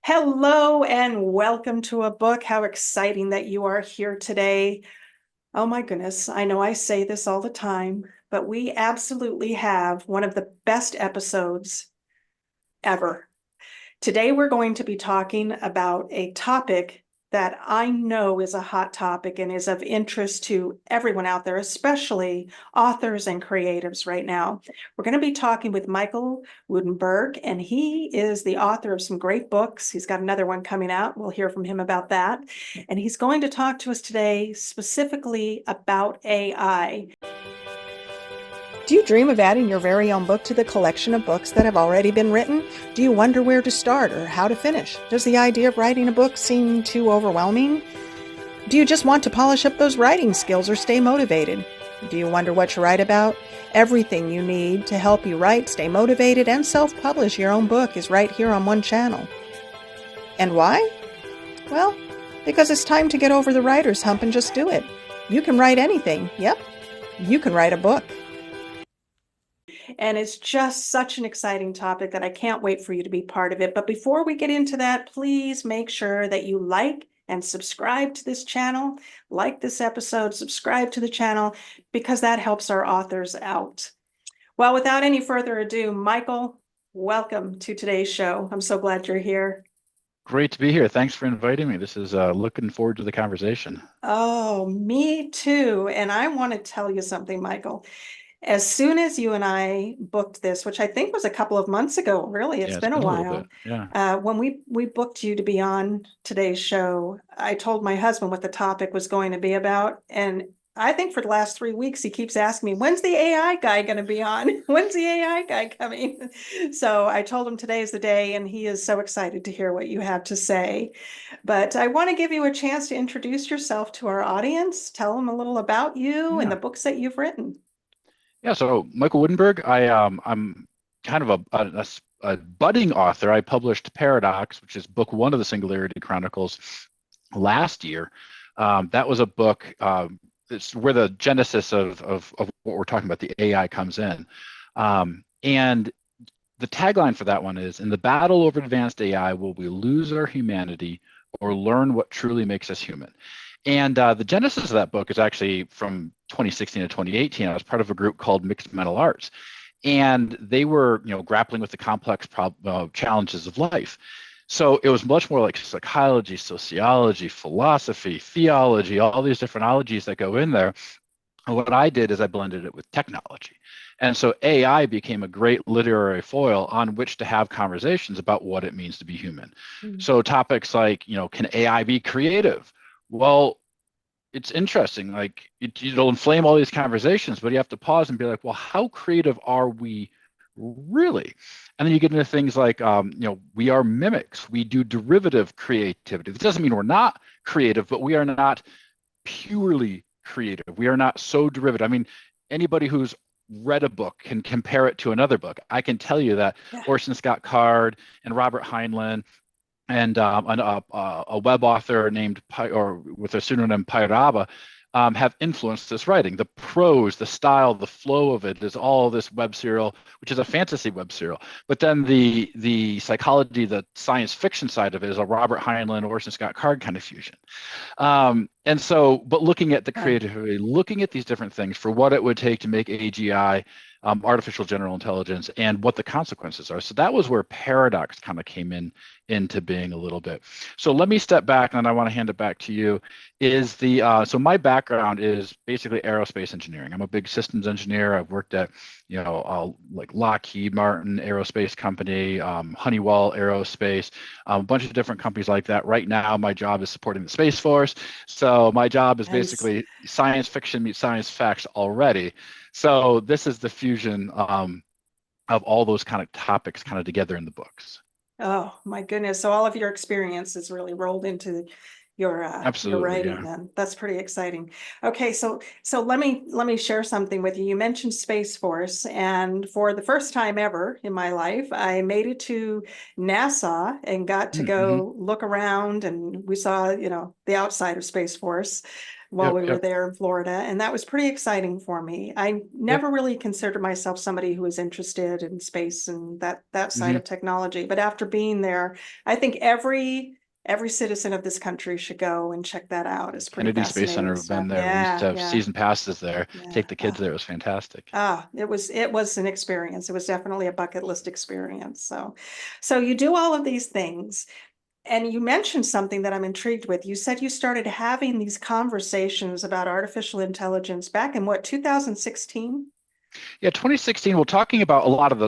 Hello and welcome to a book. How exciting that you are here today. Oh my goodness, I know I say this all the time, but we absolutely have one of the best episodes ever. Today we're going to be talking about a topic that I know is a hot topic and is of interest to everyone out there, especially authors and creatives right now. We're going to be talking with Michael Woudenberg, and he is the author of some great books. He's got another one coming out. We'll hear from him about that. And he's going to talk to us today specifically about AI. Do you dream of adding your very own book to the collection of books that have already been written? Do you wonder where to start or how to finish? Does the idea of writing a book seem too overwhelming? Do you just want to polish up those writing skills or stay motivated? Do you wonder what to write about? Everything you need to help you write, stay motivated, and self-publish your own book is right here on one channel. And why? Well, because it's time to get over the writer's hump and just do it. You can write anything. Yep, you can write a book. And it's just such an exciting topic that I can't wait for you to be part of it. But before we get into that, please make sure that you like and subscribe to this channel, like this episode, subscribe to the channel, because that helps our authors out. Well, without any further ado, Michael, welcome to today's show. I'm so glad you're here. Great to be here. Thanks for inviting me. This is looking forward to the conversation. Oh, me too. And I want to tell you something, Michael. As soon as you and I booked this, which I think was a couple of months ago, really, it's Yeah, it's been a been a little bit. while. Yeah. When we booked you to be on today's show, I told my husband what the topic was going to be about. And I think for the last 3 weeks, he keeps asking me, when's the AI guy going to be on? When's the AI guy coming? So I told him today is the day, and he is so excited to hear what you have to say. But I want to give you a chance to introduce yourself to our audience, tell them a little about you and the Yeah. books that you've written. Yeah. So Michael Woudenberg, I'm kind of a budding author. I published Paradox, which is book one of the Singularity Chronicles last year. That was a book. It's where the genesis of what we're talking about, the AI, comes in. And the tagline for that one is, in the battle over advanced AI, will we lose our humanity or learn what truly makes us human? And the genesis of that book is actually from 2016 to 2018. I was part of a group called Mixed Mental Arts, and they were, grappling with the complex challenges of life. So it was much more like psychology, sociology, philosophy, theology, all these different ologies that go in there. And what I did is I blended it with technology. And so AI became a great literary foil on which to have conversations about what it means to be human. Mm. So topics like, can AI be creative? Well, it's interesting. Like it'll inflame all these conversations, but you have to pause and be like, well, how creative are we really? And then you get into things like, we are mimics. We do derivative creativity. This doesn't mean we're not creative, but we are not purely creative. We are not so derivative. I mean, anybody who's read a book can compare it to another book. I can tell you that Yeah. Orson Scott Card and Robert Heinlein and a web author named or with a pseudonym Pairaba have influenced this writing. The prose, the style, the flow of it is all this web serial, which is a fantasy web serial. But then the psychology, the science fiction side of it is a Robert Heinlein, Orson Scott Card kind of fusion. And so, but looking at the Right. creativity, looking at these different things for what it would take to make AGI, artificial general intelligence, and what the consequences are. So that was where Paradox kind of came into being a little bit. So let me step back, and I want to hand it back to you. Is the so my background is basically aerospace engineering. I'm a big systems engineer. I've worked at like Lockheed Martin Aerospace Company, Honeywell Aerospace, a bunch of different companies like that. Right now, my job is supporting the Space Force. So my job is Nice. basically science fiction meets science facts already. So this is the fusion of all those kind of topics kind of together in the books. Oh my goodness. So all of your experiences really rolled into your Absolutely, writing yeah. then. That's pretty exciting. Okay, so let me share something with you. You mentioned Space Force, and for the first time ever in my life, I made it to NASA and got to Mm-hmm. go look around, and we saw, the outside of Space Force. while Yep. we were Yep. there in Florida. And that was pretty exciting for me. I Yep. never really considered myself somebody who was interested in space and that side Hmm. of technology. But after being there, I think every citizen of this country should go and check that out. It's pretty Kennedy Space fascinating Center have stuff. been there. We used to Yeah, have yeah, season passes there. yeah. Take the kids there. It was fantastic. It was an experience. It was definitely a bucket list experience. So you do all of these things. And you mentioned something that I'm intrigued with. You said you started having these conversations about artificial intelligence back in what, 2016? Yeah, 2016. We're talking about a lot of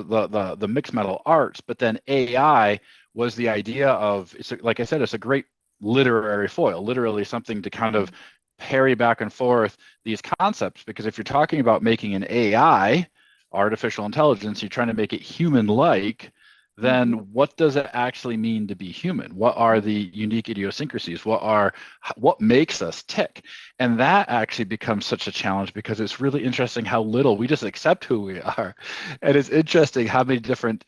the mixed metal arts, but then AI was the idea of like I said, it's a great literary foil, literally something to kind of parry back and forth these concepts. Because if you're talking about making an AI, artificial intelligence, you're trying to make it human-like, then Mhm. what does it actually mean to be human? What are the unique idiosyncrasies? What makes us tick? And that actually becomes such a challenge because it's really interesting how little we just accept who we are. And it's interesting how many different,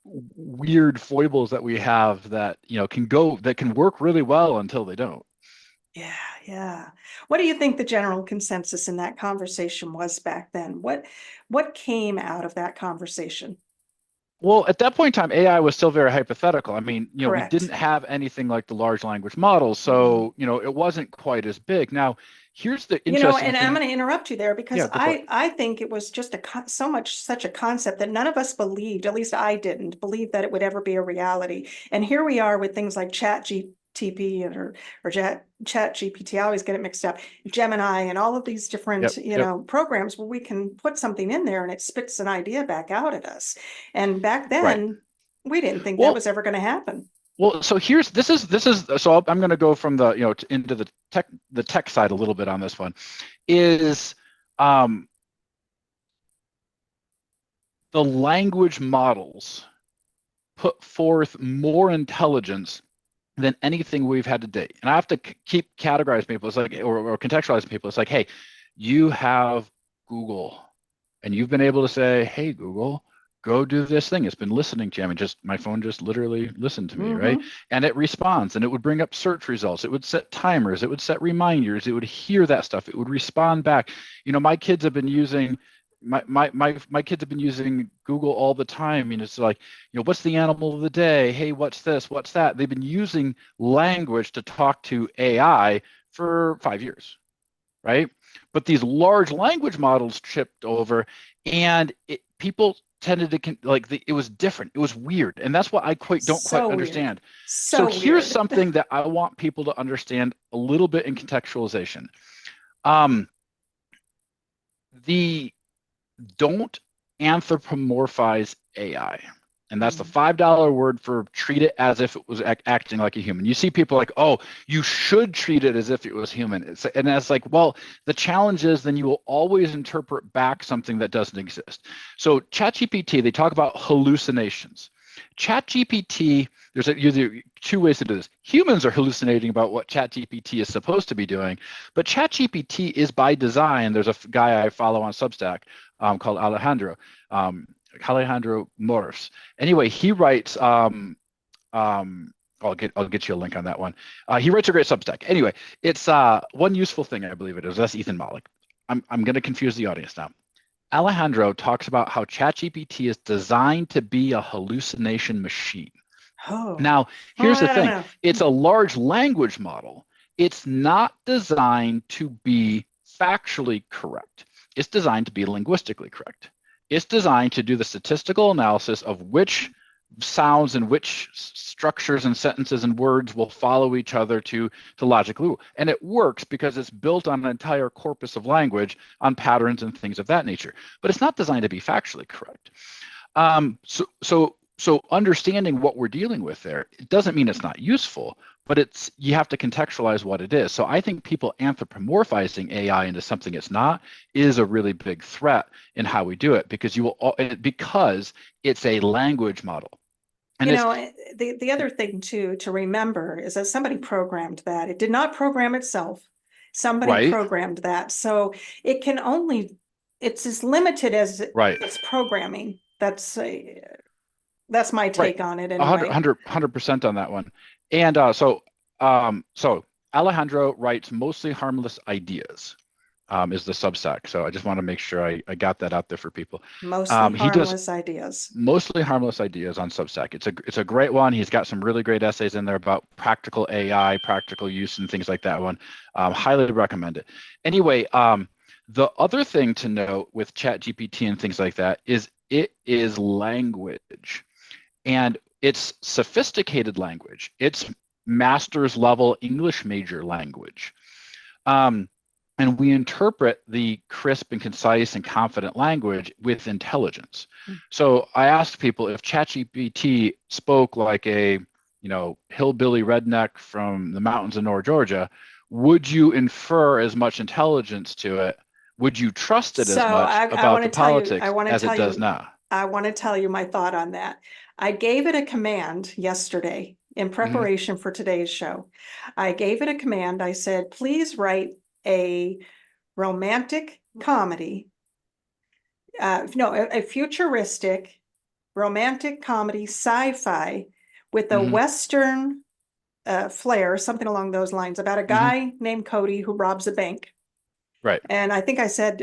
weird foibles that we have that, that can work really well until they don't. Yeah, yeah. What do you think the general consensus in that conversation was back then? What came out of that conversation? Well, at that point in time, AI was still very hypothetical. I mean, we didn't Correct. have anything like the large language models, Mhm. so, it wasn't quite as big. Now, here's the interesting And I'm thing. going to interrupt you there because Yeah, go for it. I think it was just such a concept that none of us believed, at least I didn't believe that it would ever be a reality. And here we are with things like Chat GPT. I always get it mixed up. Gemini and all of these different, Yep, yep, programs where we can put something in there and it spits an idea back out at us. And back right. then, we didn't think that Well, was ever going to happen. so here's this is so I'm going to go from into the tech side a little bit on this one. Is um, the language models put forth more intelligence than anything we've had to date. And I have to keep categorizing people. It's like, or contextualizing people. It's like, hey, you have Google, and you've been able to say, hey, Google, go do this thing. It's been listening to you. I mean, just my phone just literally listened to me, right? Hmm. And it responds, and it would bring up search results. It would set timers. It would set reminders. It would hear that stuff. It would respond back. My kids have been using my kids have been using Google all the time. It's like, what's the animal of the day? Hey, what's this? What's that? They've been using language to talk to AI for 5 years, right? But these large language models chipped over, and people tended to it was different. It was weird, and that's what I don't quite So weird. understand. So So here's weird. something that I want people to understand a little bit in contextualization. Um, the don't anthropomorphize AI. And that's the $5 word for treat it as if it was acting like a human. You see people like, oh, you should treat it as if it was human. And that's like, well, the challenge is then you will always interpret back something that doesn't exist. So ChatGPT, they talk about hallucinations. ChatGPT, there's two ways to do this. Humans are hallucinating about what ChatGPT is supposed to be doing, but ChatGPT is by design. There's a guy I follow on Substack called Alejandro Morris. Anyway, he writes. I'll get you a link on that one. He writes a great Substack. Anyway, it's one useful thing I believe it is. That's Ethan Malik. I'm going to confuse the audience now. Alejandro talks about how ChatGPT is designed to be a hallucination machine. Oh, Now, well, here's the I don't thing. know. It's a large language model. It's not designed to be factually correct. It's designed to be linguistically correct. It's designed to do the statistical analysis of which sounds and which structures and sentences and words will follow each other to logically. And it works because it's built on an entire corpus of language on patterns and things of that nature. But it's not designed to be factually correct. So understanding what we're dealing with there, it doesn't mean it's not useful, but you have to contextualize what it is. So I think people anthropomorphizing AI into something it's not is a really big threat in how we do it because it's a language model. And it's The other thing too to remember is that somebody programmed that. It did not program itself. Somebody right, programmed that. So it can only, it's as limited as right, its programming. That's my right. take on it A hundred, anyway. hundred, 100% on that one. And so Alejandro writes mostly harmless ideas, is the Substack. So I just want to make sure I got that out there for people. Mostly He does harmless ideas. mostly harmless ideas on Substack. It's a great one. He's got some really great essays in there about practical AI, practical use, and things like that one. Highly recommend it. Anyway, the other thing to note with ChatGPT and things like that is it is language, and it's sophisticated language. It's master's level English major language. Um, and we interpret the crisp and concise and confident language with intelligence. So I asked people if ChatGPT spoke like a, hillbilly redneck from the mountains of North Georgia, would you infer as much intelligence to it? Would you trust it So as much I about want the to tell you, politics as it does now? I want to tell you my thought on that. I gave it a command yesterday in Mhm. preparation for today's show. I gave it a command. I said, please write a romantic comedy, no, a futuristic romantic comedy sci-fi with a Mhm. Western flair, something along those lines, about a Mhm. guy named Cody who robs a bank. Right. And I think I said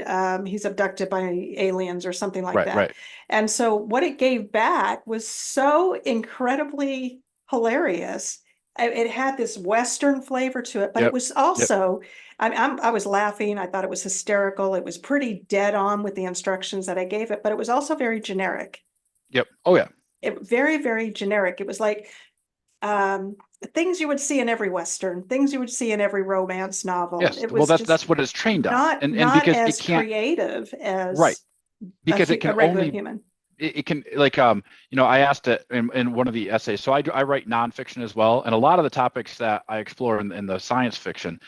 he's abducted by aliens or something like Right. that. Right. And so what it gave back was so incredibly hilarious. It had this Western flavor to it, but it Yep. was Yep. also, I was laughing. I thought it was hysterical. It was pretty dead on with the instructions that I gave it, but it was also very generic. Yep. Oh yeah. Very, very generic. It was like um, things you would see in every Western, things you would see in every romance novel. Yes. It Well, was that's just what it's trained on, and not because it as can't. creative Right. as Because it a can regular only human. it can like I asked it in one of the essays. So I write nonfiction as well, and a lot of the topics that I explore in the science fiction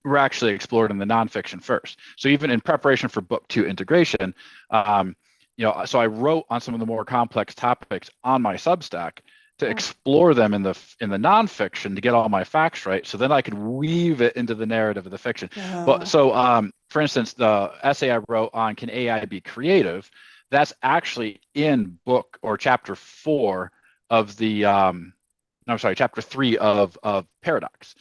were actually explored in the nonfiction first. So even in preparation for book two integration, so I wrote on some of the more complex topics on my Substack to Oh. explore them in the nonfiction to get all my facts right. So then I could weave it into the narrative of the fiction. But so for instance, the essay I wrote on can AI be creative? That's actually in book or chapter 4 of the I'm sorry, chapter 3 of Paradox.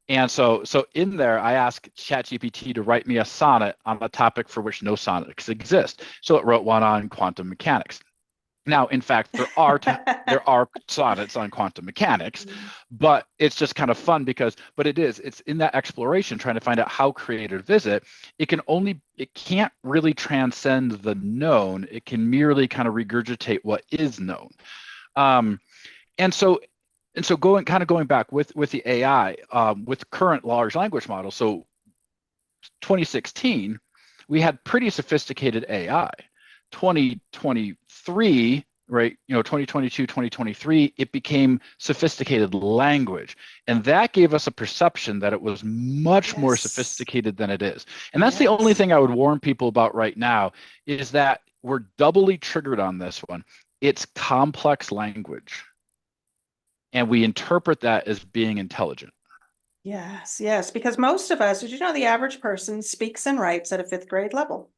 And so in there, I asked ChatGPT to write me a sonnet on a topic for which no sonnets exist. So it wrote one on quantum mechanics. Now, in fact, there are sonnets on quantum mechanics, but it's just kind of fun but it's in that exploration trying to find out how creators visit. It can't really transcend the known. It can merely kind of regurgitate what is known. Um, and so going back with the AI, with current large language models. So 2016, we had pretty sophisticated AI. 2023, right? 2022, 2023, it became sophisticated language. And that gave us a perception that it was much more Yes. sophisticated than it is. And that's the only Yes. thing I would warn people about right now is that we're doubly triggered on this one. It's complex language, and we interpret that as being intelligent. Yes. Yes. Because most of us, did you know the average person speaks and writes at a fifth grade level?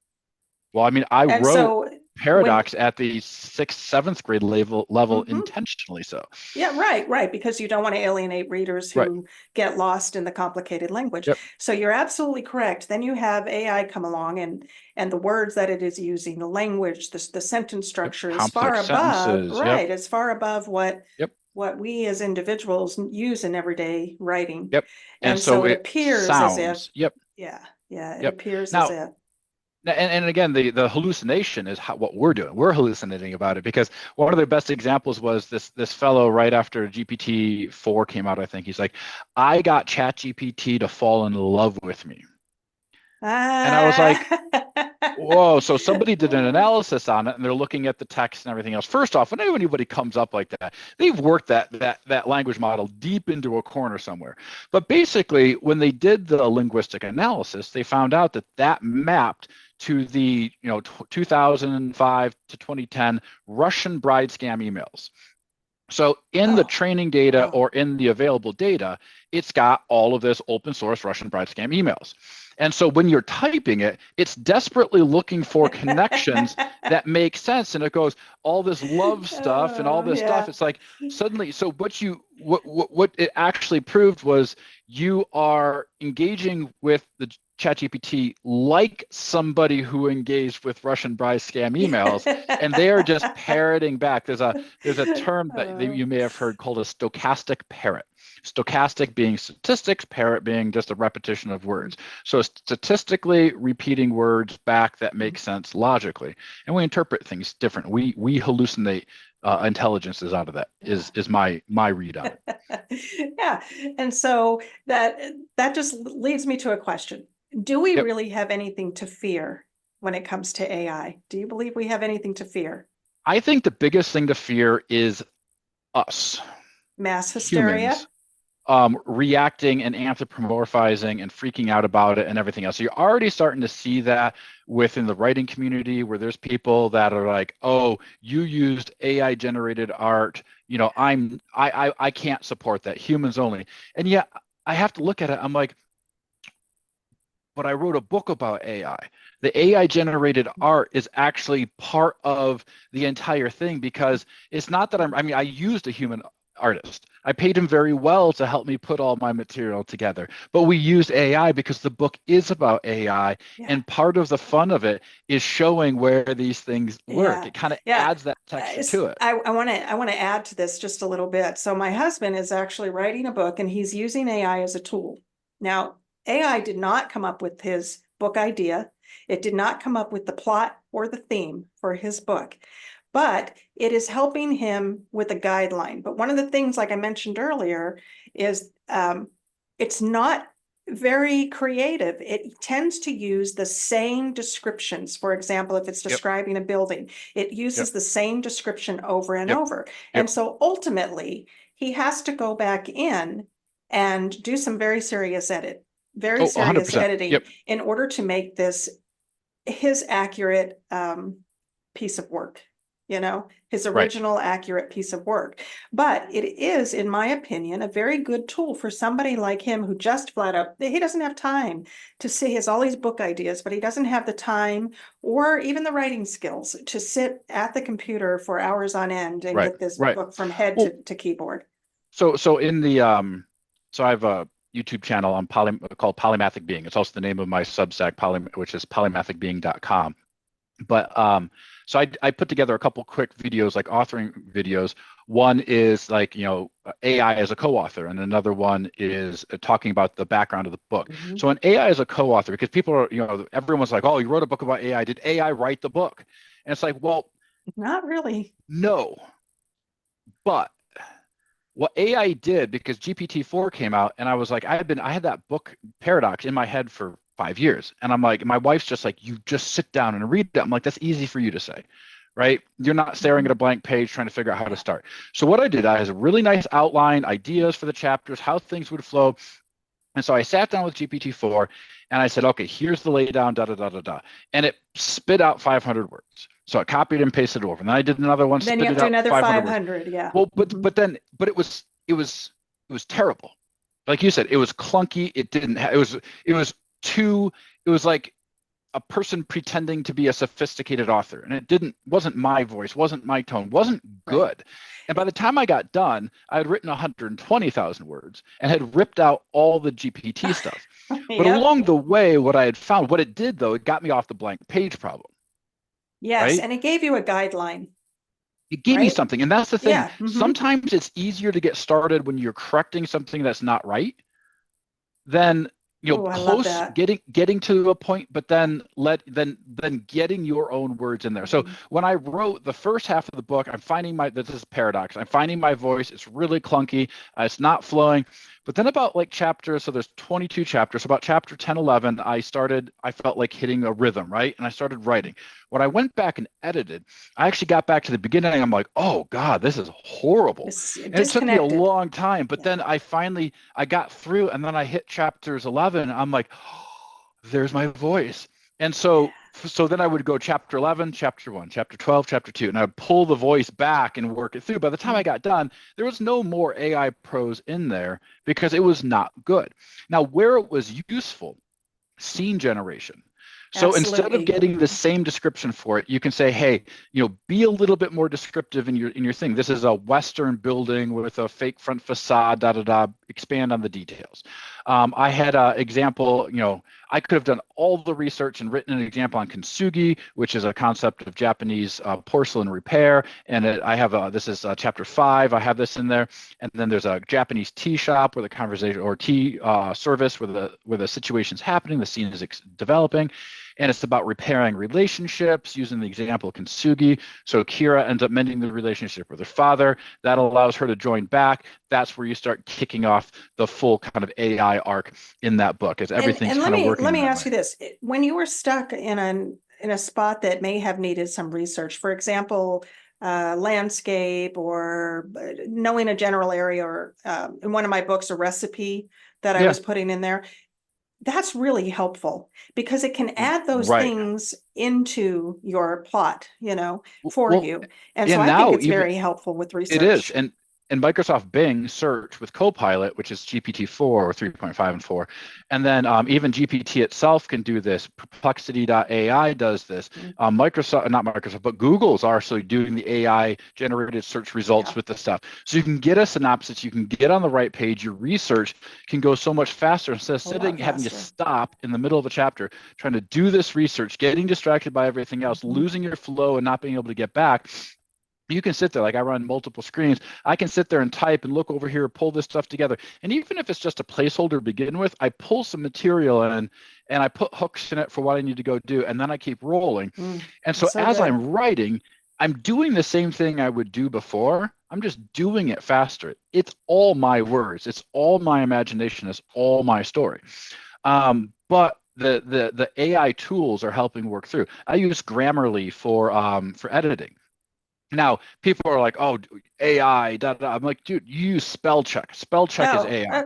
Well, I mean, I And wrote so when, Paradox at the sixth, seventh grade level mhm. intentionally. So, Yeah, right, because you don't want to alienate readers right. who get lost in the complicated language. Yep. So you're absolutely correct. Then you have AI come along and the words that it is using, the language, the sentence Yep. structure is far Complex above, sentences. Yep. right, it's far above Yep. what we as individuals use in everyday writing. Yep. And And so so it it appears as if, sounds. Yep. yeah, it Yep. appears as Now, if. and again, the hallucination is what we're doing. We're hallucinating about it because one of the best examples was this fellow right after GPT-4 came out. I think he's like, I got ChatGPT to fall in love with me, and I was like, whoa, so somebody did an analysis on it and they're looking at the text and everything else. First off, when anybody comes up like that, they've worked that language model deep into a corner somewhere. But basically, when they did the linguistic analysis, they found out that mapped to the 2005 to 2010 Russian bride scam emails. So in the Oh, training data wow. or in the available data, it's got all of this open source Russian bride scam emails. And so when you're typing it, it's desperately looking for connections that make sense. And it goes all this love stuff and all Oh, this stuff. yeah. It's like suddenly, so what it actually proved was you are engaging with the ChatGPT like somebody who engaged with Russian bride scam emails, and they are just parroting back. There's a term that Oh, you may have heard called a stochastic parrot. Stochastic being statistics, parrot being just a repetition of words. So statistically repeating words back that make sense logically, and we interpret things different. We hallucinate intelligences out of that. yeah. Is my read on it. Yeah. And so that just leads me to a question. Do we Yep. really have anything to fear when it comes to AI? Do you believe we have anything to fear? I think the biggest thing to fear is us Mass hysteria? humans reacting and anthropomorphizing and freaking out about it and everything else. So you're already starting to see that within the writing community where there's people that are like, oh, you used AI generated art. I can't support that. Humans only. And yet I have to look at it. I'm like, but I wrote a book about AI. The AI generated art is actually part of the entire thing because it's not that I mean, I used a human artist. I paid him very well to help me put all my material together. But we used AI because the book is about AI. Yeah. And part of the fun of it is showing where these things work. Yeah. It kind of Yeah. adds that texture to it. I want to add to this just a little bit. So my husband is actually writing a book and he's using AI as a tool. Now, AI did not come up with his book idea. It did not come up with the plot or the theme for his book, but it is helping him with a guideline. But one of the things, like I mentioned earlier, is it's not very creative. It tends to use the same descriptions. For example, if it's Yep. describing a building, it Yep. uses the same description over and Yep. over. Yep. And so ultimately, he has to go back in and do some very Oh, serious 100%. editing Yep. in order to make this his accurate piece of work, his Right. original accurate piece of work. But it is, in my opinion, a very good tool for somebody like him who just flat out, he doesn't have time to see, he has all these book ideas, but he doesn't have the time or even the writing skills to sit at the computer for hours on end and Right. get this Right. book from head Well, to keyboard. so in the so I have a YouTube channel on called Polymathic Being. It's also the name of my Substack, which is polymathicbeing.com. But so I put together a couple quick videos, like authoring videos. One is like, AI as a co-author, and another one is talking about the background of the book. Mhm. So an AI as a co-author, because people are, everyone's like, oh, you wrote a book about AI. Did AI write the book? And it's like, well, Not really. no, but what AI did, because GPT-4 came out, and I was like, I had that book Paradox in my head for 5 years. And I'm like, my wife's just like, you just sit down and read it. I'm like, that's easy for you to say, right? You're not staring at a blank page trying to figure out how to Yeah. start. So what I did, I had a really nice outline, ideas for the chapters, how things would flow. And so I sat down with GPT-4 and I said, okay, here's the laydown, da da da da da. And it spit out 500 words. So I copied and pasted it over. And then I did another one, Then you spit have it to do out another 500 words. 500. Yeah. Well, Mhm. but it was terrible. Like you said, it was clunky. It didn't. It was too. It was like a person pretending to be a sophisticated author, and it wasn't my voice, wasn't my tone, wasn't Right. good. And by the time I got done, I had written 120,000 words and had ripped out all the GPT stuff. But Yep. along the way, what I had found, what it did though, it got me off the blank page problem, Yes. right? And it gave you a guideline, It gave me right? something. And that's the thing. Yeah. Hmm. Sometimes it's easier to get started when you're correcting something that's not right then Oh, I love close that. getting to a point, but then getting your own words in there. So Mhm. when I wrote the first half of the book, I'm finding this is paradox, I'm finding my voice, it's really clunky, it's not flowing. But then about like chapter, so there's 22 chapters, so about chapter 10, 11, I felt like hitting a rhythm, right? And I started writing. When I went back and edited, I actually got back to the beginning. I'm like, oh God, this is horrible. It's And it took me a disconnected. long time, but Yeah. then I got through, and then I hit chapters 11. I'm like, oh, there's my voice. And so So then I would go chapter 11, chapter 1, chapter 12, chapter 2, and I would pull the voice back and work it through. By the time I got done, there was no more AI prose in there because it was not good. Now, where it was useful, scene generation. So instead of Absolutely. getting the same description for it, you can say, hey, be a little bit more descriptive in your thing. This is a Western building with a fake front facade, da da da. Expand on the details. I had an example, I could have done all the research and written an example on kintsugi, which is a concept of Japanese porcelain repair. And I have this is chapter 5. I have this in there. And then there's a Japanese tea shop where the conversation or tea service where the situation's happening, the scene is developing, and it's about repairing relationships using the example of kintsugi. So Kira ends up mending the relationship with her father. That allows her to join back. That's where you start kicking off the full kind of AI arc in that book, as everything's And kind of working let in me that ask way. you this. When you were stuck in a spot that may have needed some research, for example, landscape or knowing a general area, or in one of my books, a recipe that I Yeah, was putting in there, that's really helpful because it can add those right. things into your plot, for Well, you. And so and I think now it's even very helpful with it is, research. and Microsoft Bing search with Copilot, which is GPT-4 or 3.5 and 4, and then even GPT itself can do this. Perplexity.ai does this. Mm, Microsoft, not Microsoft, but Google's also doing the AI generated search results yeah. with the stuff. So you can get a synopsis, you can get on the right page. Your research can go so much faster instead of A lot sitting having to faster. stop in the middle of a chapter trying to do this research, getting distracted by everything else, Mhm. losing your flow, and not being able to get back. You can sit there, like I run multiple screens. I can sit there and type and look over here, pull this stuff together. And even if it's just a placeholder to begin with, I pull some material in and I put hooks in it for what I need to go do. And then I keep rolling. And so That's so as good. I'm writing, I'm doing the same thing I would do before. I'm just doing it faster. It's all my words. It's all my imagination. It's all my story. But the AI tools are helping work through. I use Grammarly for editing. Now, people are like, "Oh, AI." Da, da. I'm like, dude, you use spell check. Spell check is Oh, AI,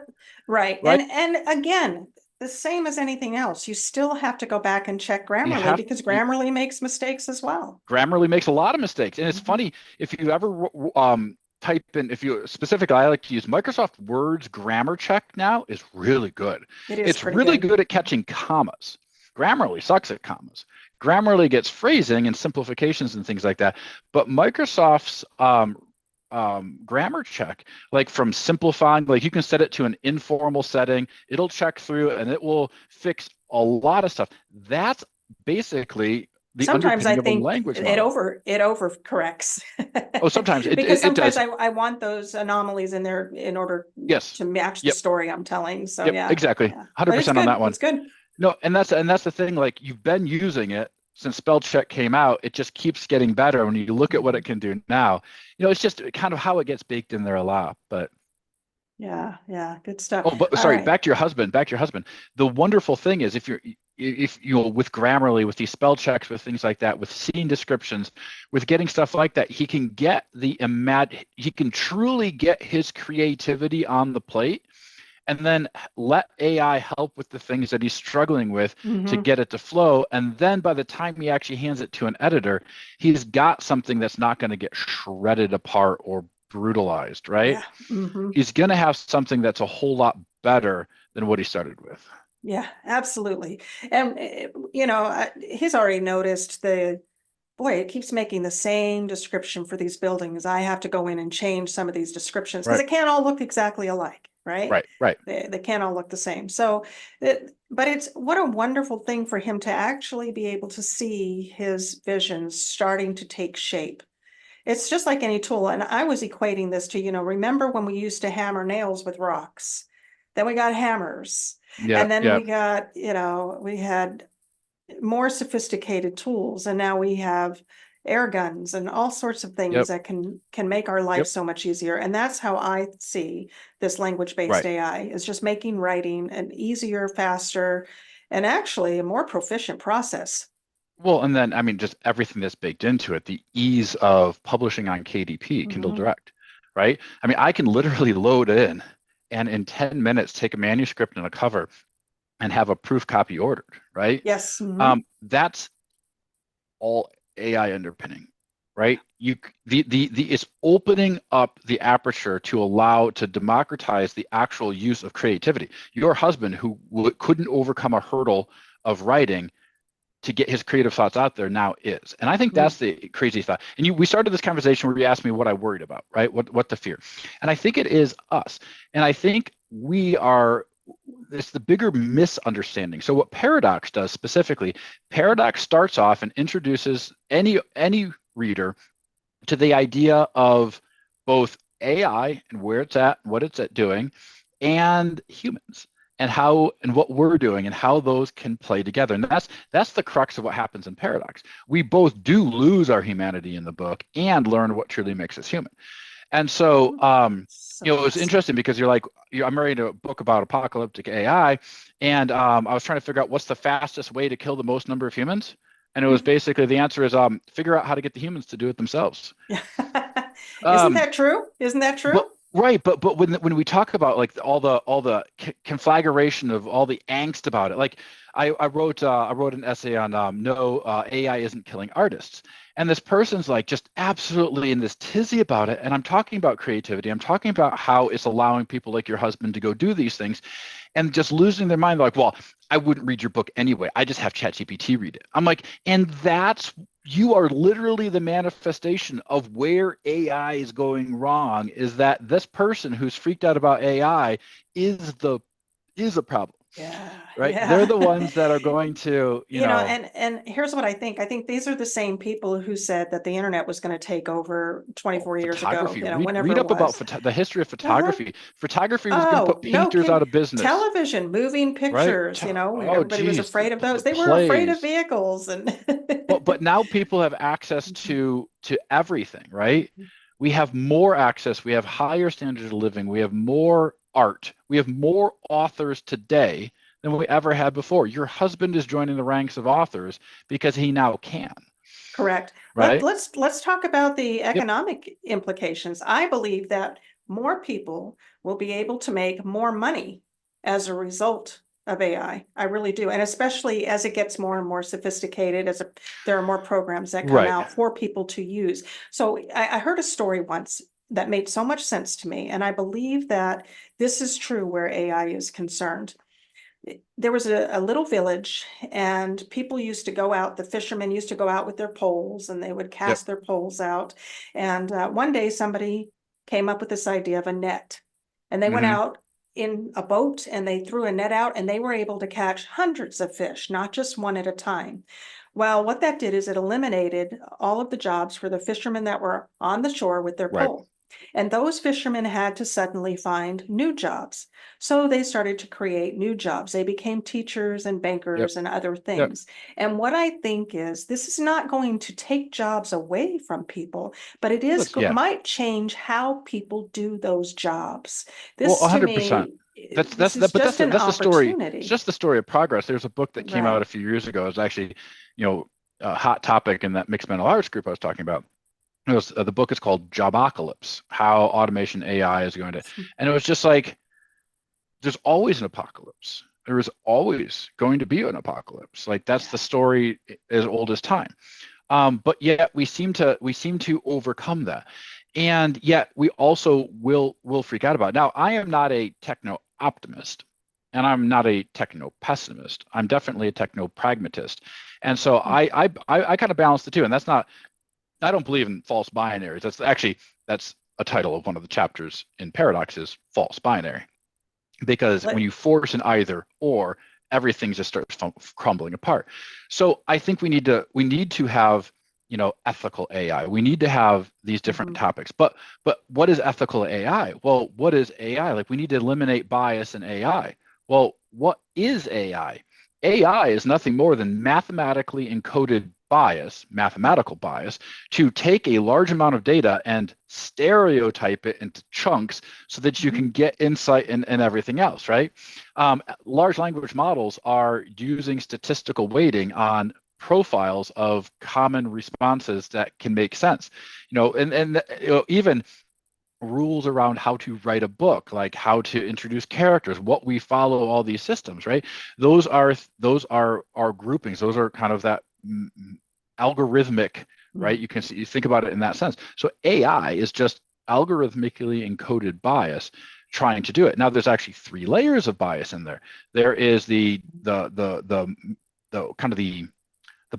right. right? And again, the same as anything else, you still have to go back and check You Grammarly have because Grammarly makes mistakes as well. Grammarly makes a lot of mistakes, and it's Mhm. funny if you ever type in, if you specifically, I like to use Microsoft Word's grammar check now is really good. It is It's pretty really good. good at catching commas. Grammarly sucks at commas. Grammarly gets phrasing and simplifications and things like that, but Microsoft's grammar check, like from simplifying, like you can set it to an informal setting, it'll check through and it will fix a lot of stuff. That's basically the Sometimes I underpinning of a think language model. it over corrects. Oh, sometimes Because it sometimes does. I want those anomalies in there in order Yes. to match the Yep. story I'm telling. So Yep. yeah, Exactly. yeah. But it's 100% on good. that one. It's good. No, and that's the thing. Like you've been using it since spell check came out. It just keeps getting better. When you look at what Mhm. it can do now, it's just kind of how it gets baked in there a lot. But Yeah, yeah, good stuff. oh, but All sorry, right. back to your husband. Back to your husband. The wonderful thing is if with Grammarly, with these spell checks, with things like that, with scene descriptions, with getting stuff like that, he can get he can truly get his creativity on the plate and then let AI help with the things that he's struggling with to Hmm. get it to flow. And then by the time he actually hands it to an editor, he's got something that's not going to get shredded apart or brutalized, right? Yeah. Hmm. He's going to have something that's a whole lot better than what he started with. Yeah, absolutely. And he's already noticed boy, it keeps making the same description for these buildings. I have to go in and change some of these descriptions because Right, it can't all look exactly alike, right? right, right. They can't all look the same. So, but it's what a wonderful thing for him to actually be able to see his visions starting to take shape. It's just like any tool. And I was equating this to, remember when we used to hammer nails with rocks? Then we got hammers. Yeah, And then yeah, we got, we had more sophisticated tools, and now we have air guns and all sorts of things yep, that can make our life yep, so much easier. And that's how I see this language-based right. AI is just making writing an easier, faster, and actually a more proficient process. Well, and then I mean, just everything that's baked into it, the ease of publishing on KDP, Kindle Mhm. Direct, right? I mean, I can literally load in and in 10 minutes take a manuscript and a cover and have a proof copy ordered, right? Yes. Mhm. That's all AI underpinning, right? It's opening up the aperture to allow to democratize the actual use of creativity. Your husband, who couldn't overcome a hurdle of writing to get his creative thoughts out there, now is. And I think that's the crazy thought. And we started this conversation where you asked me what I worried about, right? What the fear. And I think it is us. And I think it's the bigger misunderstanding. So what Paradox does specifically, Paradox starts off and introduces any reader to the idea of both AI and where it's at, what it's at doing, and humans and how and what we're doing and how those can play together. And that's the crux of what happens in Paradox. We both do lose our humanity in the book and learn what truly makes us human. And so, it was interesting because you're like, I'm writing a book about apocalyptic AI, and I was trying to figure out what's the fastest way to kill the most number of humans. And it was basically the answer is figure out how to get the humans to do it themselves. Isn't that true? Isn't that true? Right, but when we talk about like all the conflagration of all the angst about it, like I wrote an essay on no AI isn't killing artists, and this person's like just absolutely in this tizzy about it, and I'm talking about creativity, I'm talking about how it's allowing people like your husband to go do these things, and just losing their mind, like, well, I wouldn't read your book anyway, I just have ChatGPT read it. I'm like, and you are literally the manifestation of where AI is going wrong, is that this person who's freaked out about AI is a problem. Yeah. Right. Yeah. They're the ones that are going to, and here's what I think. I think these are the same people who said that the internet was going to take over 24 years ago, photography. whenever Read it up about was. the history of Uh-huh. photography. Photography was going to Oh, put no painters out kidding. of business. Television, moving Right. pictures, Oh, everybody was geez. afraid of The those. They were afraid of plays. vehicles and But now people have access to everything, right? We have more access, we have higher standards of living, we have more art, we have more authors today than we ever had before. Your husband is joining the ranks of authors because he now can. Correct. Right? Let's talk about the Yep. economic implications. I believe that more people will be able to make more money as a result of AI. I really do. And especially as it gets more and more sophisticated, there are more programs that come Right. out for people to use. So I heard a story once that made so much sense to me. And I believe that this is true where AI is concerned. There was a little village and people used to go out, the fishermen used to go out with their poles and they would Yep. cast their poles out. And one day somebody came up with this idea of a net. And they went Mm-hmm. out in a boat and they threw a net out and they were able to catch hundreds of fish, not just one at a time. Well, what that did is it eliminated all of the jobs for the fishermen that were on the shore with their Right. pole. And those fishermen had to suddenly find new jobs. So they started to create new jobs. They became teachers and Yep. bankers and other Yep. things. And what I think is this is not going to take jobs away from people, but it Well, is yeah. might change how people do those jobs. Well, This to 100%. me, That's this that, is but just an that's the story. It's opportunity. just the story of progress. There's a book that came out Right. a few years ago. It was actually, a hot topic in that mixed mental arts group I was talking about. The book is called Jobocalypse: How Automation AI is Going to, and it was just like there's always an apocalypse. There is always going to be an apocalypse. Like that's Yeah. the story as old as time. But yet we seem to overcome that, and yet we also will freak out about it. Now, I am not a techno optimist, and I'm not a techno pessimist. I'm definitely a techno pragmatist, and so I kind of balance the two. And that's not, I don't believe in false binaries. That's a title of one of the chapters in Paradox, is false binary, because when Let, you force an either or, everything just starts crumbling apart. So I think we need to have, ethical AI. We need to have these different mhm. topics. But what is ethical AI? Well, what is AI? Like, we need to eliminate bias in AI. Well, what is AI? AI is nothing more than mathematically encoded bias, mathematical bias, to take a large amount of data and stereotype it into chunks so that you Mhm. can get insight and everything else, right? Large language models are using statistical weighting on profiles of common responses that can make sense, and even rules around how to write a book, like how to introduce characters, what we follow, all these systems, right? Those are our groupings. Those are kind of that algorithmic, right? You can see, you think about it in that sense. So AI is just algorithmically encoded bias trying to do it. Now there's actually 3 layers of bias in there. There is the kind of the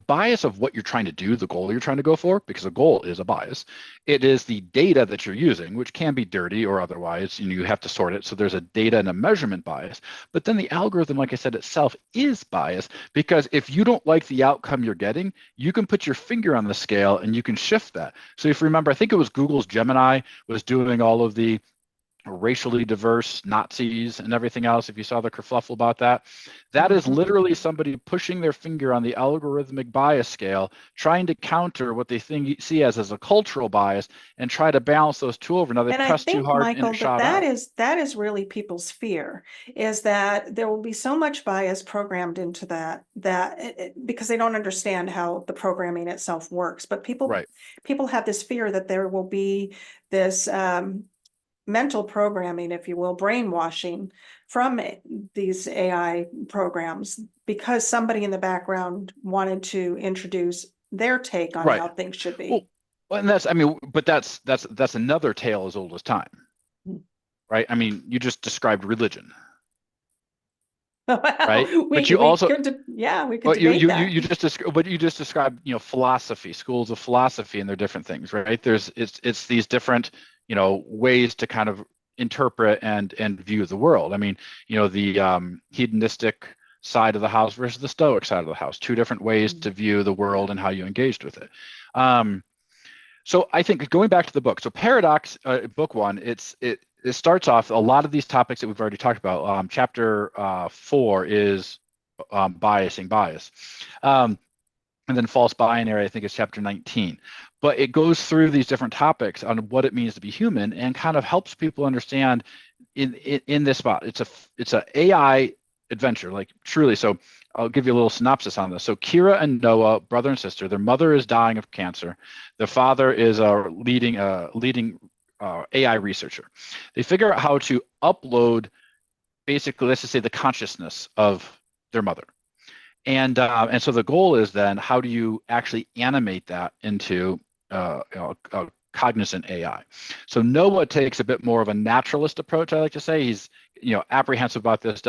bias of what you're trying to do, the goal you're trying to go for, because a goal is a bias. It is the data that you're using, which can be dirty or otherwise, you have to sort it. So there's a data and a measurement bias. But then the algorithm, like I said, itself is biased, because if you don't like the outcome you're getting, you can put your finger on the scale and you can shift that. So if you remember, I think it was Google's Gemini was doing all of the racially diverse Nazis and everything else. If you saw the kerfluffle about that, that is literally somebody pushing their finger on the algorithmic bias scale, trying to counter what they see as a cultural bias and try to balance those two over. Now they pressed too hard, Michael, and it shot out. that is really people's fear, is that there will be so much bias programmed into that because they don't understand how the programming itself works. But people have this fear that there will be this mental programming, if you will, brainwashing from these AI programs, because somebody in the background wanted to introduce their take on how things should be. Well, and that's another tale as old as time, right? I mean, you just described religion. Right, but you also we could debate that. You just described philosophy, schools of philosophy, and they're different things, right? It's these different ways to kind of interpret and view the world. I mean, the hedonistic side of the house versus the Stoic side of the house, 2 different ways to view the world and how you engaged with it. So I think going back to the book, so Paradox, book 1, it starts off a lot of these topics that we've already talked about. Chapter 4 is biasing bias. And then false binary, I think, is chapter 19. But it goes through these different topics on what it means to be human and kind of helps people understand in this spot. It's a AI adventure, like truly. So I'll give you a little synopsis on this. So Kira and Noah, brother and sister, their mother is dying of cancer. Their father is a leading AI researcher. They figure out how to upload, basically, let's just say, the consciousness of their mother. And so the goal is then, how do you actually animate that into a cognizant AI? So Noah takes a bit more of a naturalist approach, I like to say. He's apprehensive about this,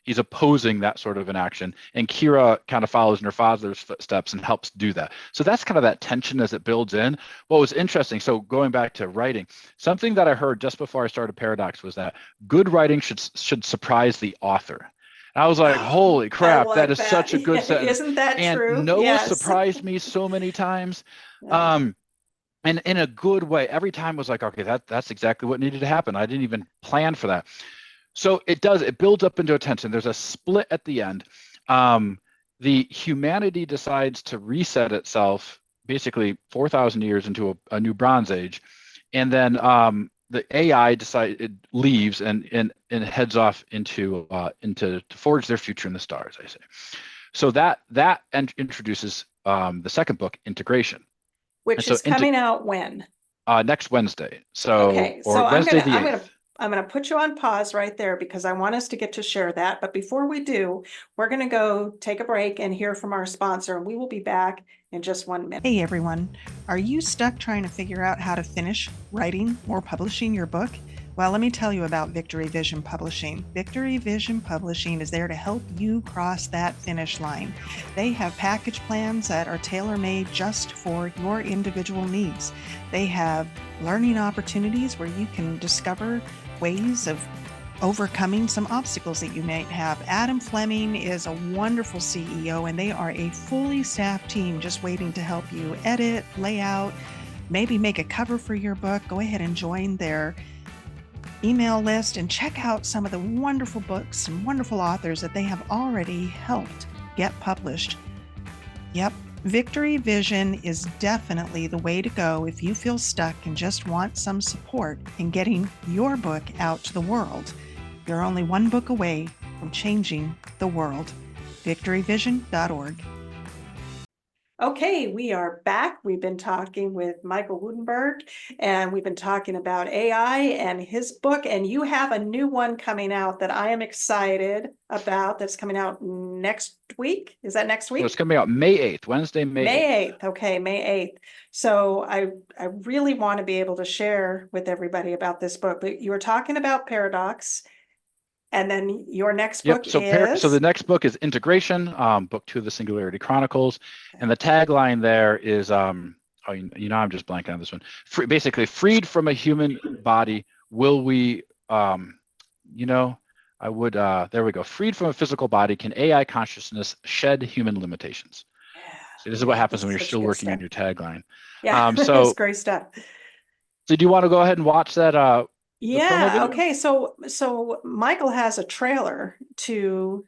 he's opposing that sort of an action. And Kira kind of follows in her father's footsteps and helps do that. So that's kind of that tension as it builds in. What was interesting, so going back to writing, something that I heard just before I started Paradox was that good writing should surprise the author. I was like, holy crap, that is such a good sentence. Isn't that true? And Noah surprised me so many times. And in a good way. Every time was like, okay, that's exactly what needed to happen. I didn't even plan for that. So it builds up into a tension. There's a split at the end. The humanity decides to reset itself, basically 4,000 years into a new Bronze Age. And then the AI leaves and heads off into to forge their future in the stars, I say. So that introduces the second book, Integration, which is coming out when? Next Wednesday. So Wednesday the 8th. I'm going to put you on pause right there because I want us to get to share that. But before we do, we're going to go take a break and hear from our sponsor, and we will be back in just 1 minute. Hey everyone, are you stuck trying to figure out how to finish writing or publishing your book? Well, let me tell you about Victory Vision Publishing. Victory Vision Publishing is there to help you cross that finish line. They have package plans that are tailor-made just for your individual needs. They have learning opportunities where you can discover ways of overcoming some obstacles that you might have. Adam Fleming is a wonderful CEO, and they are a fully staffed team just waiting to help you edit, layout, maybe make a cover for your book. Go ahead and join their email list and check out some of the wonderful books and wonderful authors that they have already helped get published. Yep, Victory Vision is definitely the way to go if you feel stuck and just want some support in getting your book out to the world. You're only one book away from changing the world. victoryvision.org. Okay, we are back. We've been talking with Michael Woudenberg, and we've been talking about AI and his book. And you have a new one coming out that I am excited about. That's coming out next week. Is that next So it's week? coming out May 8th, Wednesday, May 8th. May 8th. Okay, May 8th. So I really want to be able to share with everybody about this book. But you were talking about paradox, and then your next book Yep. So the is next book is Integration, book 2 of the Singularity Chronicles, and the tagline there is oh, I'm just blanking on this one. Basically, freed from a human body, will we you know, I would there we go. Freed from a physical body, can AI consciousness shed human limitations? So this is what yeah, happens this when is you're such still good working on stuff. your tagline. Yeah, it's So great stuff. did you want to go ahead and watch that the promo Yeah, video? okay. So Michael has a trailer to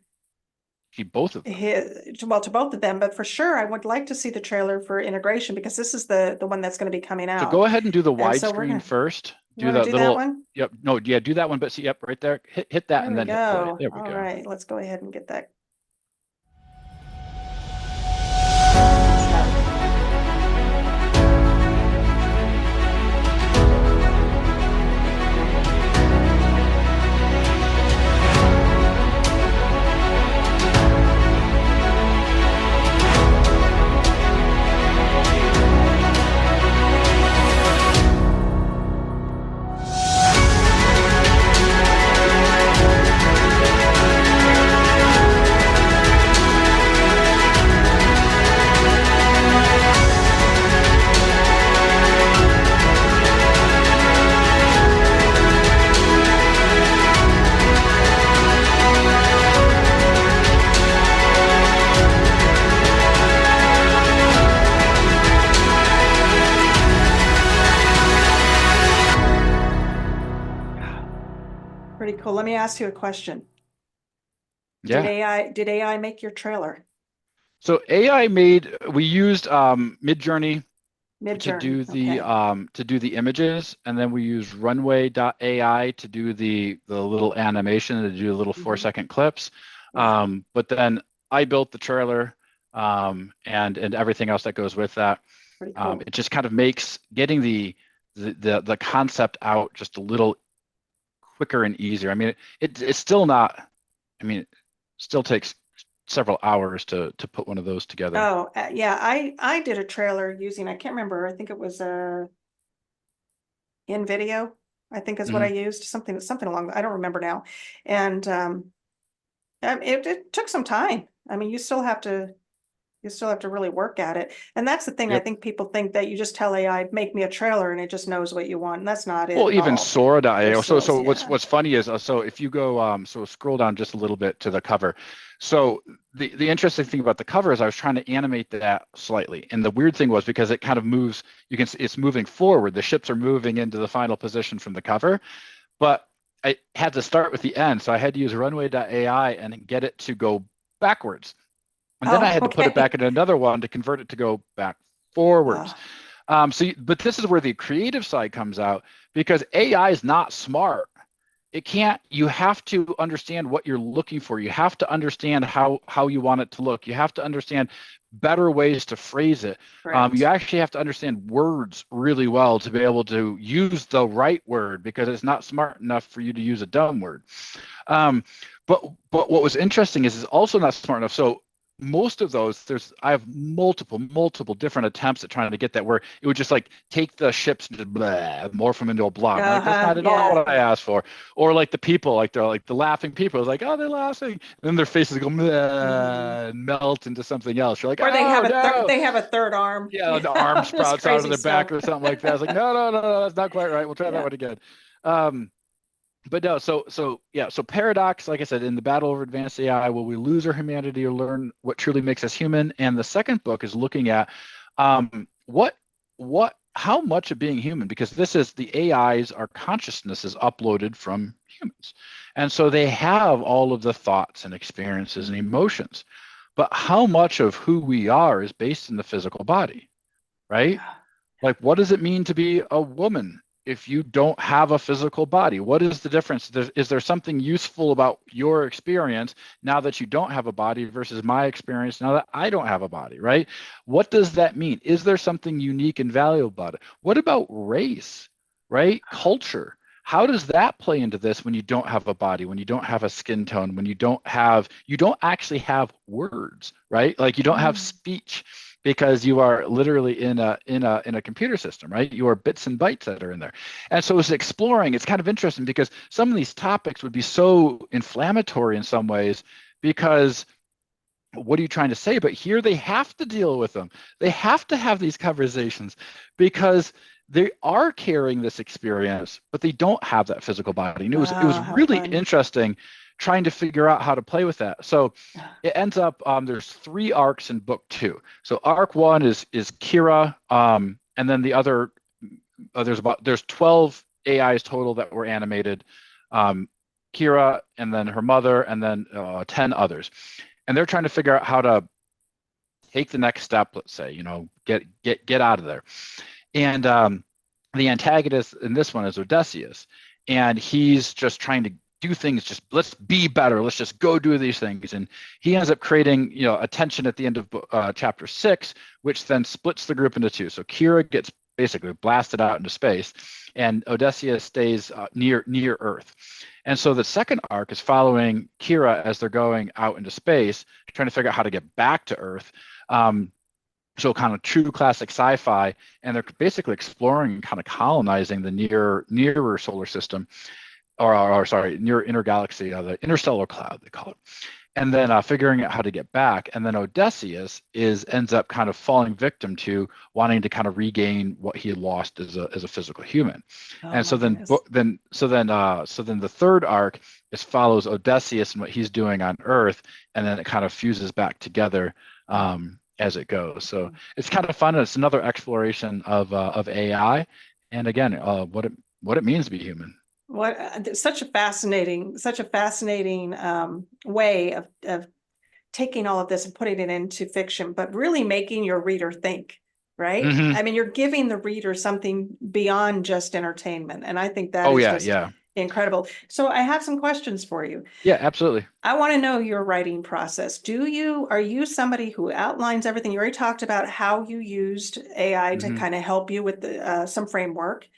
See both of them. to both of them, but for sure I would like to see the trailer for integration because this is the one that's going to be coming So go out. ahead and do the And so we're widescreen gonna first. you Do want to that do that little, one? yep, no, yeah, do that one, but see, yep, right there. Hit that There and we then hit play. go. There we All go. right, let's go ahead and get that. Pretty cool. Let me ask you a question. Yeah. Did AI make your trailer? So we used Midjourney Midjourney. Okay. to do the images, and then we used runway.ai to do the little animation, to do little 4-second clips. Yeah, But then I built the trailer, and everything else that goes with that. pretty cool. It just kind of makes getting the concept out just a little quicker and easier. I mean, it's still not. I mean, it still takes several hours to put one of those together. Oh, yeah, I did a trailer using, I can't remember. I think it was in video, I think is what I Mhm. used, something along, I don't remember now. And it took some time. I mean, you still have to really work at it. And that's the thing, I Yep. think people think that you just tell AI, make me a trailer and it just knows what you want. And that's not it Well, at even all. Sora.io. There's So stills, what's yeah. what's funny is so if you go so scroll down just a little bit to the cover. So the interesting thing about the cover is I was trying to animate that slightly, and the weird thing was because it kind of moves. You can see it's moving forward. The ships are moving into the final position from the cover, but I had to start with the end, so I had to use runway.ai and get it to go backwards, and then I Oh, had to put it back okay. in another one to convert it to go back forwards. Uh, But this is where the creative side comes out because AI is not smart. It can't. You have to understand what you're looking for. You have to understand how you want it to look. You have to understand better ways to phrase it. You correct. actually have to understand words really well to be able to use the right word because it's not smart enough for you to use a dumb word. Um, but what was interesting is it's also not smart enough. So most of those, I have multiple different attempts at trying to get that where it would just like take the ships and just blah, morph them into a blob. I'm like, that's not at all Yeah. what I asked for. Or like the people, like they're like the laughing people. It's like, oh, they're laughing. And then their faces go Mhm. blah, and melt into something else. You're like, Or oh no. they have a third arm. Yeah, the arm Yeah, this sprouts out of crazy their back stuff. or something like that. It's like, no, that's not quite right. We'll try that Yeah. one again. Um, but no, so paradox, like I said, in the battle over advanced AI, will we lose our humanity or learn what truly makes us human? And the second book is looking at how much of being human, because this is the AIs, our consciousness is uploaded from humans, and so they have all of the thoughts and experiences and Mhm. emotions. But how much of who we are is based in the physical body, right? Yeah. Like, what does it mean to be a woman if you don't have a physical body? What is the difference? Is there something useful about your experience now that you don't have a body versus my experience now that I don't have a body, right? What does that mean? Is there something unique and valuable about it? What about race, right? Culture. How does that play into this when you don't have a body, when you don't have a skin tone, when you don't actually have words, right? Like you don't have Mm. speech because you are literally in a computer system, right? You are bits and bytes that are in there. And so it's exploring, it's kind of interesting because some of these topics would be so inflammatory in some ways because what are you trying to say? But here they have to deal with them. They have to have these conversations because they are carrying this experience, but they don't have that physical body. And it was Oh, how really fun. interesting trying to figure out how to play with that. So it ends up there's 3 arcs in book 2. So arc 1 is Kira, and then the other there's 12 AIs total that were animated. Um, Kira, and then her mother, and then 10 others, and they're trying to figure out how to take the next step. Let's say, get out of there. And the antagonist in this one is Odysseus, and he's just trying to do things. Just let's be better. Let's just go do these things. And he ends up creating, a tension at the end of chapter 6, which then splits the group into two. So Kira gets basically blasted out into space, and Odysseus stays near Earth. And so the second arc is following Kira as they're going out into space, trying to figure out how to get back to Earth. So kind of true classic sci-fi, and they're basically exploring and kind of colonizing the nearer solar system, or sorry, near inner galaxy, the interstellar cloud they call it, and then figuring out how to get back. And then Odysseus ends up kind of falling victim to wanting to kind of regain what he had lost as a physical human. Oh And my so then goodness. the third arc follows Odysseus and what he's doing on Earth, and then it kind of fuses back together as it goes. So it's kind of fun. It's another exploration of AI, and again, what it means to be human. What such a fascinating way of taking all of this and putting it into fiction, but really making your reader think, right? Hmm. I mean, you're giving the reader something beyond just entertainment. And I think that Oh is yeah, just yeah, incredible. So I have some questions for you. yeah, absolutely. I want to know your writing process. Are you somebody who outlines everything? You already talked about how you used AI to Hmm. kind of help you with some framework,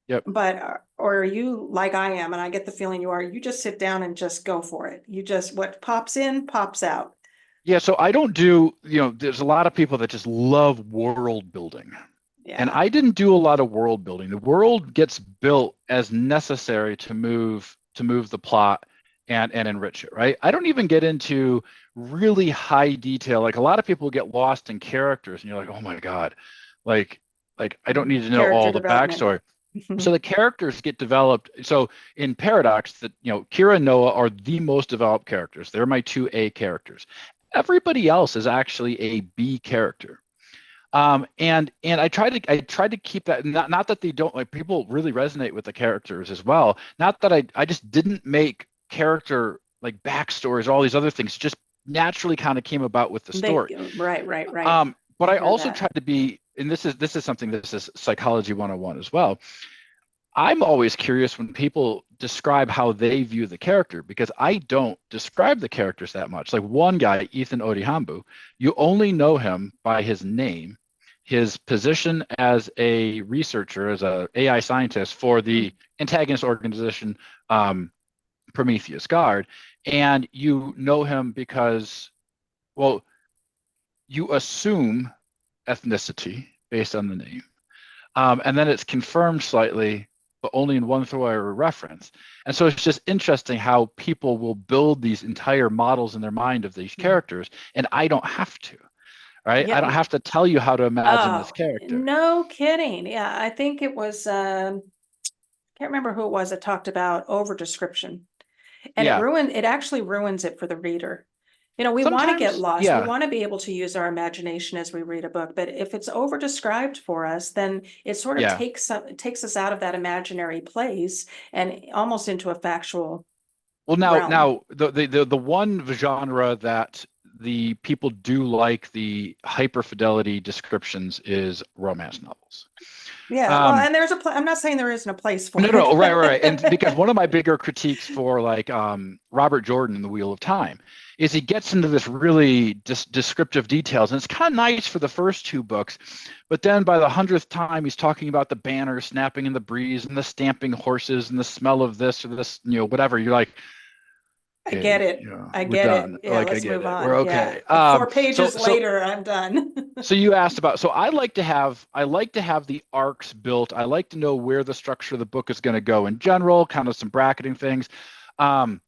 Yep. but or are you like I am, and I get the feeling you just sit down and just go for it. What pops in, pops out. Yeah, so I don't do, there's a lot of people that just love world building. And Yeah. I didn't do a lot of world building. The world gets built as necessary to move the plot and enrich it, right? I don't even get into really high detail. Like a lot of people get lost in characters and you're like, "Oh my God." Like I don't need to know Character all the development. backstory. So the characters get developed. So in Paradox, that Kira and Noah are the most developed characters. They're my two A characters. Everybody else is actually a B character. And I tried to keep that, not that they don't, like, people really resonate with the characters as well. Not that I just didn't make character like backstories, all these other things just naturally kind of came about with the story. Right. But I I hear also that. tried to be, and this is something, this is psychology 101 as well. I'm always curious when people describe how they view the character because I don't describe the characters that much. Like one guy, Ethan Odihambu, you only know him by his name, his position as a researcher, as a AI scientist for the antagonist organization, Prometheus Guard, and you know him because, well, you assume ethnicity based on the name. And then it's confirmed slightly, but only in one throw or reference. And so it's just interesting how people will build these entire models in their mind of these characters, and I don't have to, right? I Yeah. don't have to tell you how to imagine this Oh, character. no kidding. Yeah, I think it was can't remember who it was that talked about over description. And Yeah, it actually ruins it for the reader. We want to get sometimes, lost. We yeah, want to be able to use our imagination as we read a book, but if it's over described for us, then it sort of yeah. takes us out of that imaginary place and almost into a factual Well, now, realm. now the one genre that the people do like the hyper fidelity descriptions is romance novels. Yeah. Well, and there's I'm not saying there isn't a place for No, right. And because it. one of my bigger critiques for like Robert Jordan in The Wheel of Time is he gets into this really descriptive details, and it's kind of nice for the first two books, but then by the 100th time he's talking about the banners snapping in the breeze and the stamping horses and the smell of this or this, whatever. You're like, I okay, get it. I we're get it. done. Yeah, Like I let's get move it. We're on. Yeah. okay. Like four So pages so later, I'm done. so you asked about, so I like to have the arcs built. I like to know where the structure of the book is going to go in general, kind of some bracketing things. Um,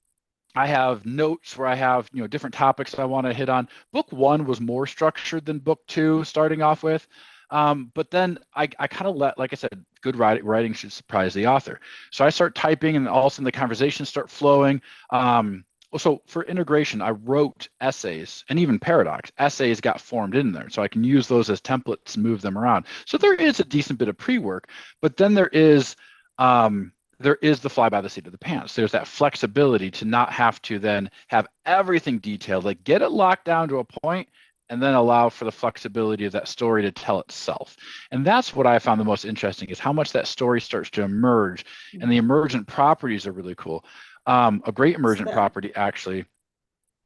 I have notes where I have, different topics I want to hit on. Book one was more structured than book two, starting off with. But then I kind of like I said, good writing should surprise the author. So I start typing, and all of a sudden the conversations start flowing. So for integration, I wrote essays, and even paradox essays got formed in there. So I can use those as templates and move them around. So there is a decent bit of pre-work, but then there is the fly by the seat of the pants. There's that flexibility to not have to then have everything detailed, like get it locked down to a point and then allow for the flexibility of that story to tell itself. And that's what I found the most interesting, is how much that story starts to emerge, and the emergent properties are really cool. A great So emergent that, property, actually,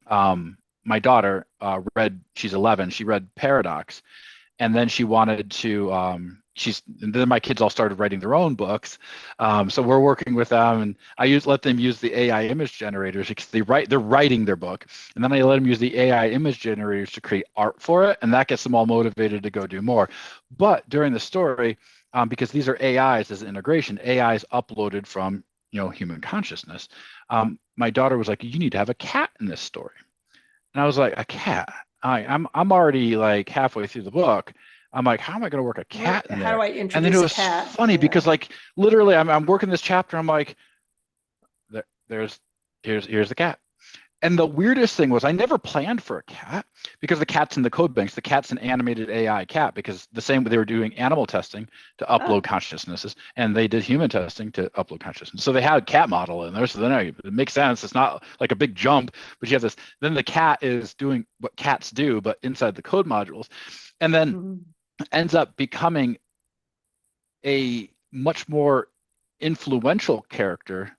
my daughter she's 11, she read Paradox, and then she wanted to and then my kids all started writing their own books, so we're working with them, and let them use the AI image generators because they're writing their book, and then I let them use the AI image generators to create art for it, and that gets them all motivated to go do more. But during the story, because these are AIs as an integration, AIs uploaded from human consciousness, my daughter was like, you need to have a cat in this story. And I was like, a cat? I'm already like halfway through the book. I'm like, how am I going to work a cat in how do there? I And then it introduce a was cat? funny Yeah. because like literally I'm working this chapter. I'm like, there's here's the cat. And the weirdest thing was I never planned for a cat because the cat's in the code banks. The cat's an animated AI cat, because the same way they were doing animal testing to Oh. upload consciousnesses, and they did human testing to upload consciousness. So they had a cat model in there. So then it makes sense. It's not like a big jump, but you have this. Then the cat is doing what cats do, but inside the code modules, and then Mhm. ends up becoming a much more influential character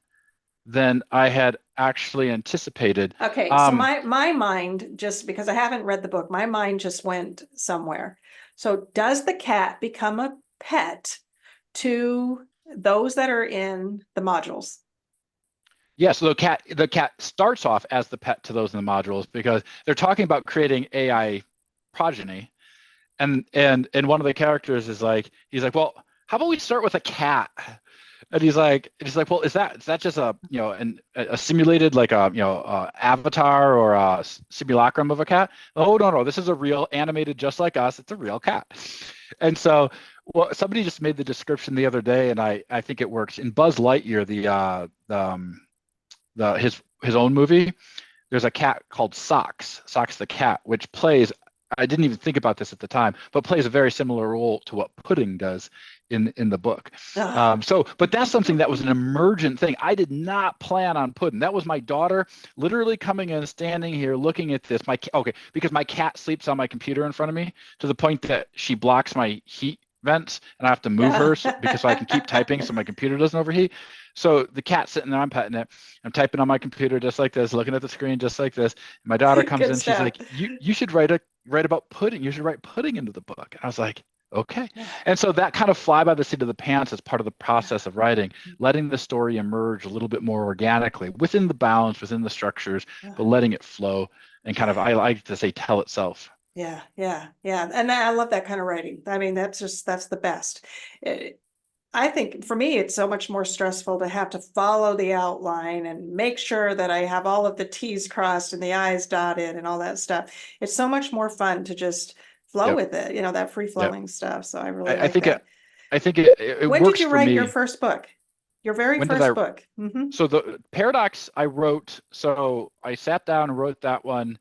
than I had actually anticipated. Okay, so Um, my mind, just because I haven't read the book, my mind just went somewhere. So does the cat become a pet to those that are in the modules? Yeah, so the cat starts off as the pet to those in the modules because they're talking about creating AI progeny, and one of the characters he's like, well, how about we start with a cat? And he's like, well, is that just a simulated, like avatar or a simulacrum of a cat? Oh, no, this is a real animated, just like us. It's a real cat. And so, well, somebody just made the description the other day, and I think it works. In Buzz Lightyear, his own movie, there's a cat called Socks the cat, which plays, I didn't even think about this at the time, but plays a very similar role to what Pudding does in the book. Ugh. But that's something that was an emergent thing. I did not plan on Pudding. That was my daughter literally coming in, standing here, looking at this. Because my cat sleeps on my computer in front of me to the point that she blocks my heat vents, and I have to move her because I can keep typing so my computer doesn't overheat. So the cat's sitting there, I'm petting it. I'm typing on my computer just like this, looking at the screen just like this. And my daughter comes Good in, she's stuff. like, you should write about Pudding. You should write Pudding into the book. And I was like, okay. Yeah. And so that kind of fly by the seat of the pants is part of the process of writing, letting the story emerge a little bit more organically within the balance, within the structures, but letting it flow and kind of, I like to say, tell itself. Yeah, yeah, yeah. And I love that kind of writing. I mean, that's the best. I think for me, it's so much more stressful to have to follow the outline and make sure that I have all of the T's crossed and the I's dotted and all that stuff. It's so much more fun to just flow Yep. with it, that free Yep. flowing stuff. So I really I like think that. it When did works you for write your me. first book? Your very When did I first book? So the Paradox I wrote, so I sat down and wrote that one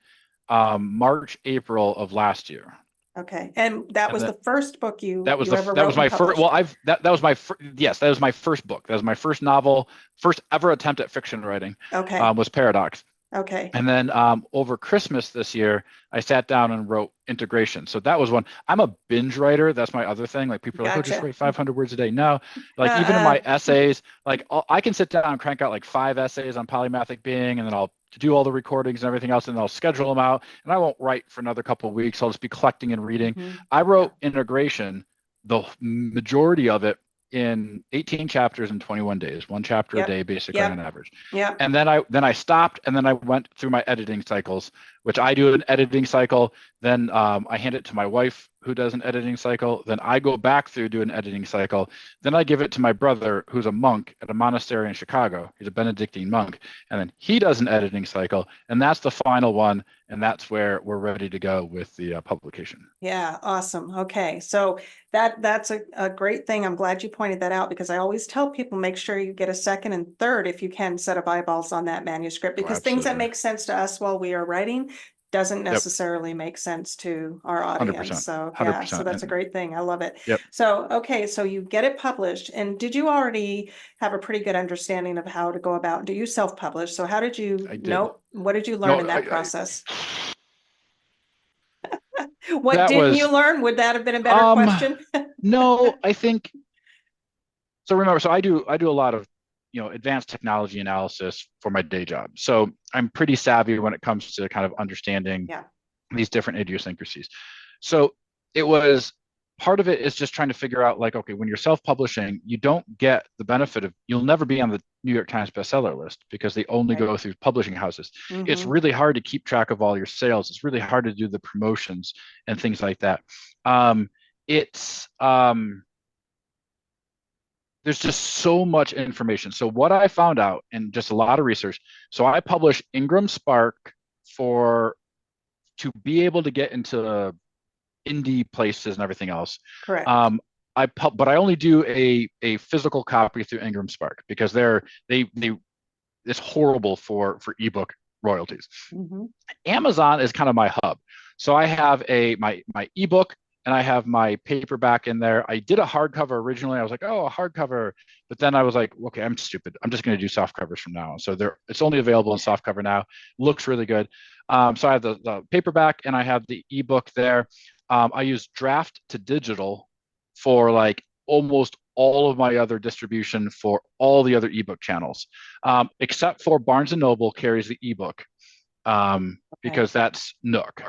March, April of last year. Okay. And that And was then the first book you that was ever that was wrote and my first, well, published? that was my yes, that was my first book. That was my first novel, first ever attempt at fiction writing, Okay. was Paradox. Okay. And then over Christmas this year, I sat down and wrote integration. So that was one. I'm a binge writer. That's my other thing. Like people are like, oh, just Gotcha. write 500 words a day. No, like even in Uh, my essays, like I can sit down and crank out like 5 essays on polymathic being, and then I'll do all the recordings and everything else, and then I'll schedule them out. And I won't write for another couple of weeks. I'll just be collecting and reading. I yeah. wrote integration, the majority of it in 18 chapters in 21 days, one chapter a Yep. day, basically on Yep. average. Yep. And then I stopped, and then I went through my editing cycles, which I do an editing cycle. Then I hand it to my wife, who does an editing cycle. Then I go back through do an editing cycle. Then I give it to my brother, who's a monk at a monastery in Chicago. He's a Benedictine monk, and then he does an editing cycle, and that's the final one, and that's where we're ready to go with the publication. Yeah, awesome. Okay. So that's a great thing. I'm glad you pointed that out because I always tell people make sure you get a second and third if you can set of eyeballs on that manuscript Oh, because things that absolutely. make sense to us while we are writing doesn't Yep. necessarily make sense to our audience. 100%. So yeah, so 100%. that's a And great thing. I love it. yep, So okay, so you get it published and did you already have a pretty good understanding of how to go about, do you self-publish? So how did you I did. know, what did you learn No, in that process? I What that didn't you was learn? Would that have been a better um question? no, I think so. Remember, so I do a lot of advanced technology analysis for my day job. So I'm pretty savvy when it comes to kind of understanding Yeah. these different idiosyncrasies. So it was part of it is just trying to figure out like, okay, when you're self-publishing, you don't get the benefit of you'll never be on the New York Times bestseller list because they only Right. go through publishing houses. It's Mm-hmm. really hard to keep track of all your sales. It's really hard to do the promotions and things like that. It's There's just so much information. So what I found out in just a lot of research, so I publish Ingram Spark for to be able to get into indie places and everything else. Correct. Um, but I only do a physical copy through Ingram Spark because they it's horrible for ebook royalties. Mm-hmm. Amazon is kind of my hub. So I have my ebook and I have my paperback in there. I did a hardcover originally. I was like, oh, a hardcover, but then I was like, okay, I'm stupid. I'm just going to do soft covers from now on. So it's only available in soft cover now. Looks really good. So I have the paperback and I have the ebook there. I use draft to digital for like almost all of my other distribution for all the other ebook channels, except for Barnes and Noble carries the ebook Okay. because that's Nook.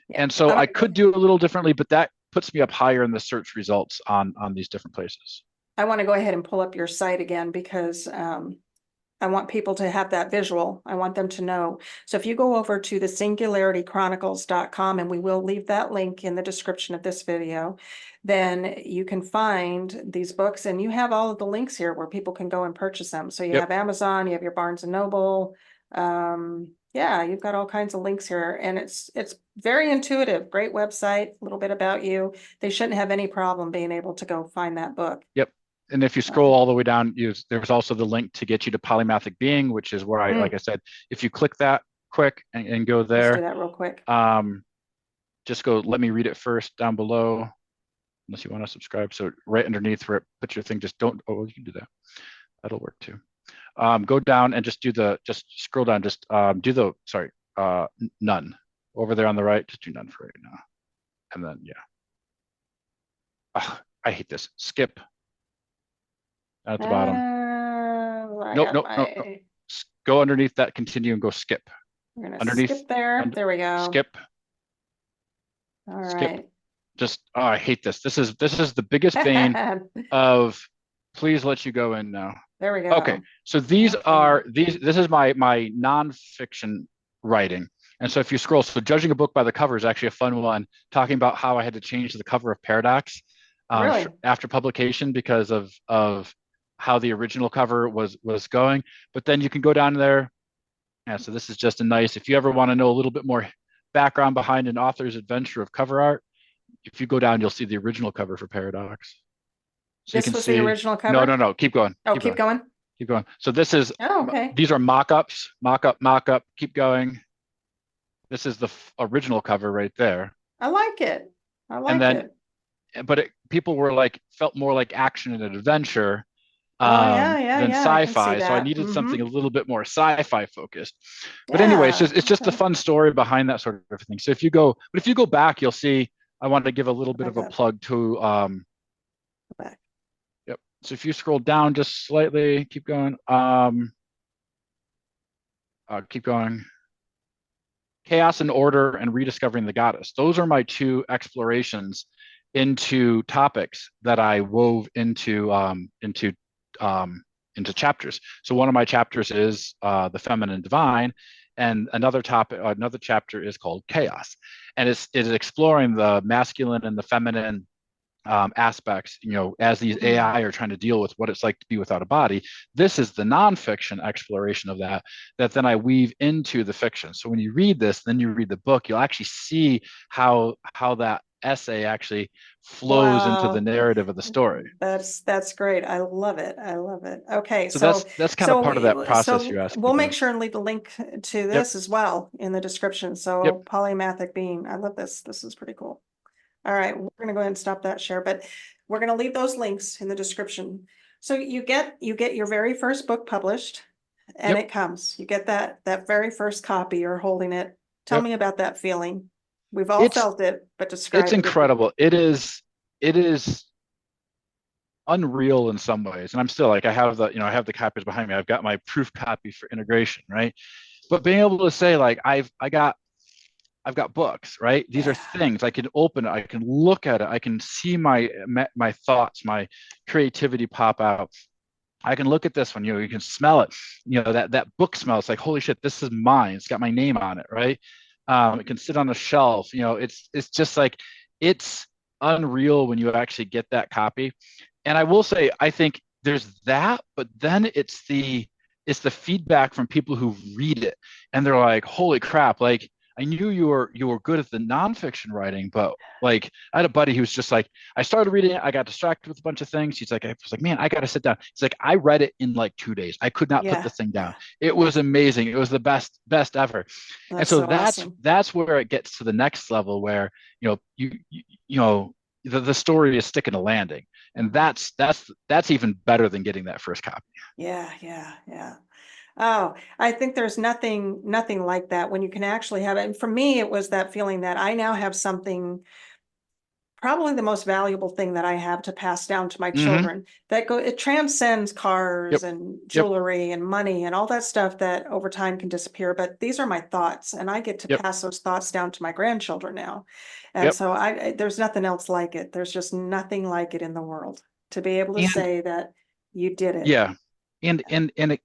Yeah. And so I'm I could do a little differently, but that puts me up higher in the search results on these different places. I want to go ahead and pull up your site again because I want people to have that visual. I want them to know. So if you go over to the singularitychronicles.com, and we will leave that link in the description of this video, then you can find these books and you have all of the links here where people can go and purchase them. So you Yep, have Amazon, you have your Barnes and Noble. Yeah, you've got all kinds of links here and it's very intuitive. Great website, a little bit about you. They shouldn't have any problem being able to go find that book. yep. And if you scroll Um, all the way down, there's also the link to get you to polymathic being, which is where like I said, if you click that quick and go let's do there, that real quick. um, just go, let me read it first down below, unless you want to subscribe. So right underneath where it puts your thing, just don't, oh, you can do that. That'll work too. Go down and just scroll down, just do the, sorry, none. Over there on the right, just do none for right now. And then, yeah. Ugh, I hate this. Skip at the bottom. I Nope, got nope, nope, nope. my, Go underneath that, continue and go skip. we're gonna Underneath, skip there. und There we go. skip, All skip. right. Just, oh, I hate this. This is the biggest bane of please let you go in now. There we Okay, go. so Okay. this is my nonfiction writing. And so if you scroll, so judging a book by the cover is actually a fun one, talking about how I had to change the cover of Paradox Really? after publication because of how the original cover was going. But then you can go down there. Yeah, so this is just a nice, if you ever want to know a little bit more background behind an author's adventure of cover art, if you go down, you'll see the original cover for Paradox. So you This can was the see, original no, no, cover? no, keep going, Oh, keep keep going. going. Keep going. So this is Oh, okay. these are mock-ups, mock-up, mock-up. Keep going. This is the original cover right there. I like it. I And like then, it. but people were like felt more like action and adventure. Oh, yeah, yeah, than yeah. I can see sci-fi. So I that. needed something a little bit more sci-fi focused. But anyway, Yeah. it's just a Okay. fun story behind that sort of thing. So if you go back, you'll see I wanted to give a little bit Back of a up. plug to Go back. yep. So if you scroll down just slightly, keep going. Chaos and Order and Rediscovering the Goddess. Those are my two explorations into topics that I wove into chapters. So one of my chapters is the feminine divine, and another chapter is called Chaos, and it's exploring the masculine and the feminine aspects, as these Mm. AI are trying to deal with what it's like to be without a body. This is the nonfiction exploration of that then I weave into the fiction. So when you read this, then you read the book, you'll actually see how that essay actually flows into the Wow. narrative of the story. That's great. I love it. I love it. Okay, So that's kind of part of that process so you're asking we'll make about. sure and leave the link to Yep. this as well in the description. Yep. So polymathic being, I love this. This is pretty cool. All right, we're gonna go ahead and stop that share, but we're gonna leave those links in the description. So you get your very first book published, and Yep. it comes. You get that very first copy. You're holding it. Tell Yep. me about that feeling. We've all It's felt it, but it's describe it if you. incredible. It is unreal in some ways. And I'm still like, I have the copies behind me. I've got my proof copy for integration, right? But being able to say like, I've got books, right? These are Yeah, things I can open it, I can look at it, I can see my thoughts, my creativity pop out. I can look at this one, you can smell it. That book smell. It's like, holy shit, this is mine. It's got my name on it, right? It can sit on a shelf. It's just like it's unreal when you actually get that copy. And I will say, I think there's that, but then it's the feedback from people who read it and they're like, holy crap, like I knew you were good at the nonfiction writing, but like I had a buddy who was just like, I started reading it, I got distracted with a bunch of things. I was like, man, I got to sit down. He's like, I read it in like 2 days. I could not put the yeah, thing down. yeah. It was amazing. It was the best ever. And That's so so that's awesome. that's where it gets to the next level where you know the story is sticking a landing, and Mhm. that's even better than getting that first copy. Yeah, yeah, yeah. Oh, I think there's nothing like that when you can actually have it. And for me, it was that feeling that I now have something, probably the most valuable thing that I have to pass down to my Mm-hmm. children, it transcends Yep. cars and Yep. jewelry and money and all that stuff that over time can disappear. But these are my thoughts, and I get to Yep. pass those thoughts down to my grandchildren now. And Yep. so there's nothing else like it. There's just nothing like it in the world to be able to And say that you did it. yeah, and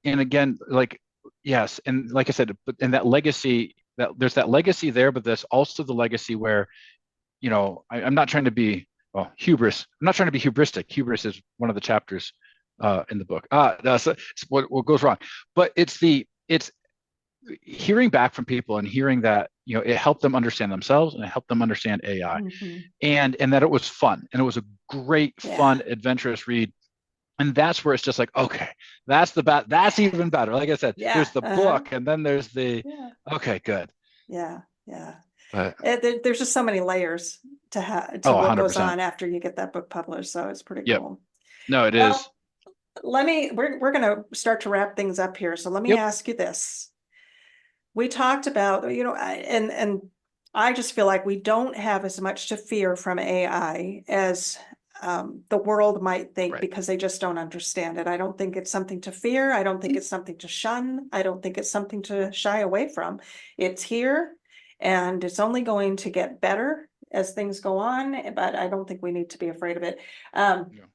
again, like yes, and like I said, but and that legacy, that there's that legacy there, but there's also the legacy where I'm not trying to be, well, hubris. I'm not trying to be hubristic. Hubris is one of the chapters in the book. That's it's what goes wrong. But it's hearing back from people and hearing that it helped them understand themselves and it helped them understand AI, Mhm. and that it was fun and it was a great, Yeah. fun, adventurous read. And that's where it's just like, okay, that's even better. Like I said, Yeah. there's the Uh-huh. book and then there's the Yeah. okay, good. Yeah. Yeah. But There's just so many layers to oh, what goes 100%. on after you get that book published. So it's pretty Yep. cool. No, it is. Well, we're gonna start to wrap things up here. So let me Yep. ask you this. We talked about, and I just feel like we don't have as much to fear from AI as the world might think, Right. because they just don't understand it. I don't think it's something to fear. I don't think it's something to shun. I don't think it's something to shy away from. It's here, and it's only going to get better as things go on, but I don't think we need to be afraid of it. Um, Yeah.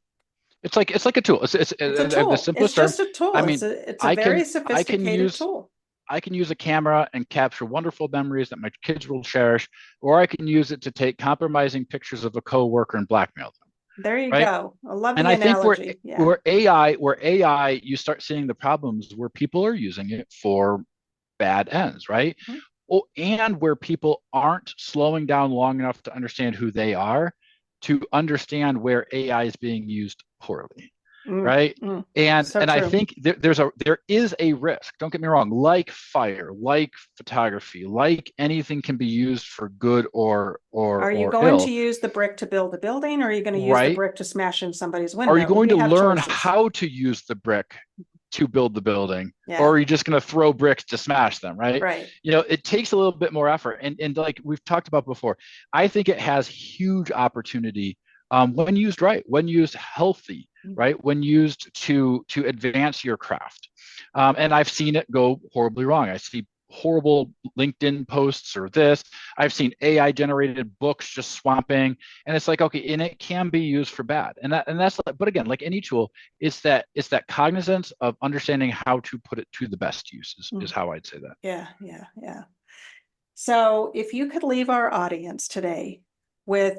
It's like a tool. It's it's a the tool. It's simplest term. just a tool. I It's mean, a I very can I can sophisticated use tool. I can use a camera and capture wonderful memories that my kids will cherish, or I can use it to take compromising pictures of a coworker and blackmail them. There you Right. go. I love And the I think where analogy. Yeah. where AI you start seeing the problems where people are using it for bad ends, right? Mhm. Oh, and where people aren't slowing down long enough to understand who they are, to understand where AI is being used poorly. right? Mm. So And I true. think there is a risk. Don't get me wrong. Like fire, like photography, like anything can be used for good Are you or going to ill, use the brick to build a building, or are you going to use the right? brick to smash in somebody's Are you window? going We to have learn choices. how to use the brick to build the building, or Yeah, are you just going to throw bricks to smash them, right? right. It takes a little bit more effort. And like we've talked about before, I think it has huge opportunity when used right, when used healthy, right? When used to advance your craft. And I've seen it go horribly wrong. I see horrible LinkedIn posts or this. I've seen AI generated books just swamping, and it's like, okay, and it can be used for bad. And that's but again, like any tool, it's that cognizance of understanding how to put it to the best use is how I'd say that. Yeah, yeah, yeah. So if you could leave our audience today with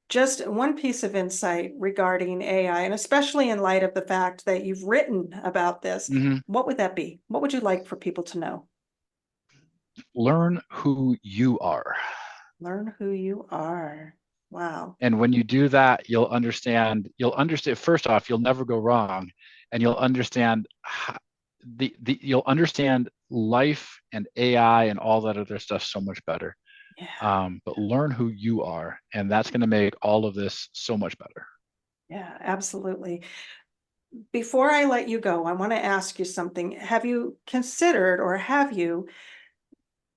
just one piece of insight regarding AI, and especially in light of the fact that you've written about this, Mm-hmm. what would that be? What would you like for people to know? Learn who you are. Learn who you are. Wow. And when you do that, you'll understand first off, you'll never go wrong, and you'll understand you'll understand life and AI and all that other stuff so much better. Yeah, But learn who you are, and that's going to make all of this so much better. yeah, absolutely. Before I let you go, I want to ask you something. Have you considered, or have you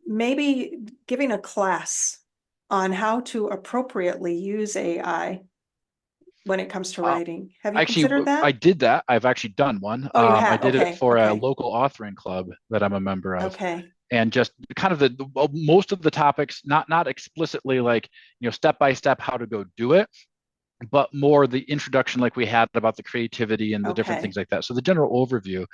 maybe giving a class on how to appropriately use AI when it comes to Uh, writing? Have you Actually, considered I that? did that. I've actually done one. Oh, you I have? did it Okay, for a okay, local authoring club that I'm a member of, okay, and just kind of the most of the topics, not explicitly like step by step how to go do it, but more the introduction like we had about the creativity and the different okay. things like that. So the general overview.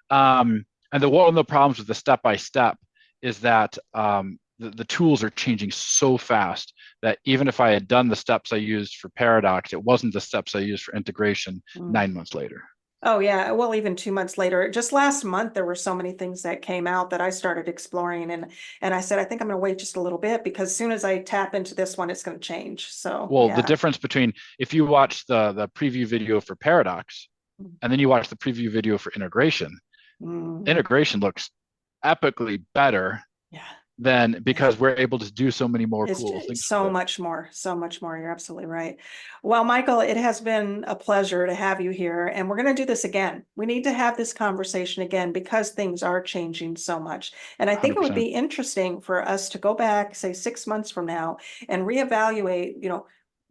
And one of the problems with the step by step is that the tools are changing so fast that even if I had done the steps I used for Paradox, it wasn't the steps I used for integration Mm. 9 months later. Oh, yeah. Well, even 2 months later, just last month, there were so many things that came out that I started exploring, and I said, I think I'm going to wait just a little bit because as soon as I tap into this one, it's going to change. So, Well, the yeah. difference between if you watch the preview video for Paradox and then you watch the preview video for integration, Mm. integration looks epically better Yeah. than Yeah. because we're able to do so many more It's cool things with so it. much more, so much more. You're absolutely right. Well, Michael, it has been a pleasure to have you here, and we're going to do this again. We need to have this conversation again because things are changing so much. And I think it would 100%. be interesting for us to go back, say 6 months from now, and reevaluate,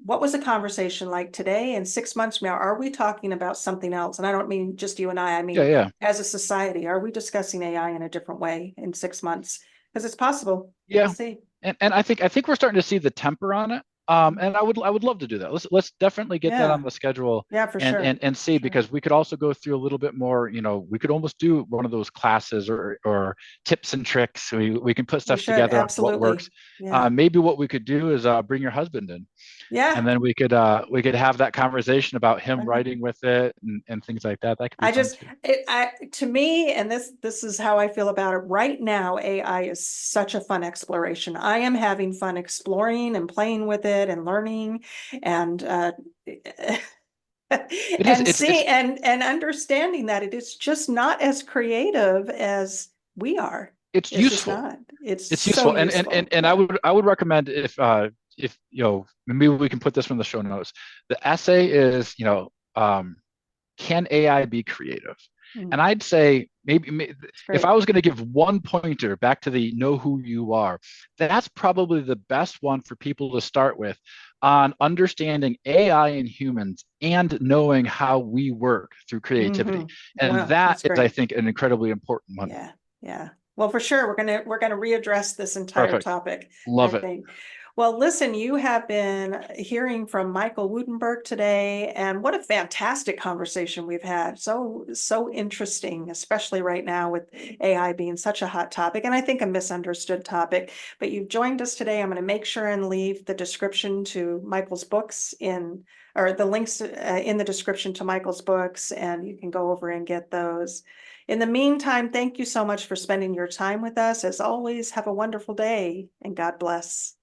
what was the conversation like today and 6 months from now? Are we talking about something else? And I don't mean just you and I Yeah, mean, yeah. as a society, are we discussing AI in a different way in 6 months? Because it's possible. We'll Yeah. see. And I think we're starting to see the temper on it. And I would love to do that. Let's definitely get that on Yeah. the schedule Yeah, for and sure. and For see, sure. because we could also go through a little bit more, we could almost do one of those classes or tips and tricks. We can put We stuff should, together on what absolutely. works. Yeah. Maybe what we could do is bring your husband in, and Yeah. then we could have that conversation about him Okay. writing with it and things like that. That could be I fun just, too. to me, and this is how I feel about it right now, AI is such a fun exploration. I am having fun exploring and playing with it and learning and, It is. and It's see and understanding that it is just not as creative as we are. it's It's just useful. not. It's It's so useful, and useful. and I Yeah. would recommend if maybe we can put this from the show notes. The essay is can AI be creative? And Mm, I'd say maybe it's if great. I was going to give one pointer back to the know who you are, that's probably the best one for people to start with on understanding AI and humans and knowing how we work through creativity. And Wow, that that's is, I great. think, an incredibly important one. Yeah, yeah. Well, for sure, we're gonna readdress this entire Perfect. topic, I Love it. think. Well, listen, you have been hearing from Michael Woudenberg today, and what a fantastic conversation we've had. So interesting, especially right now with AI being such a hot topic, and I think a misunderstood topic. But you've joined us today. I'm going to make sure and leave the description to Michael's books or the links in the description to Michael's books, and you can go over and get those. In the meantime, thank you so much for spending your time with us. As always, have a wonderful day and God bless.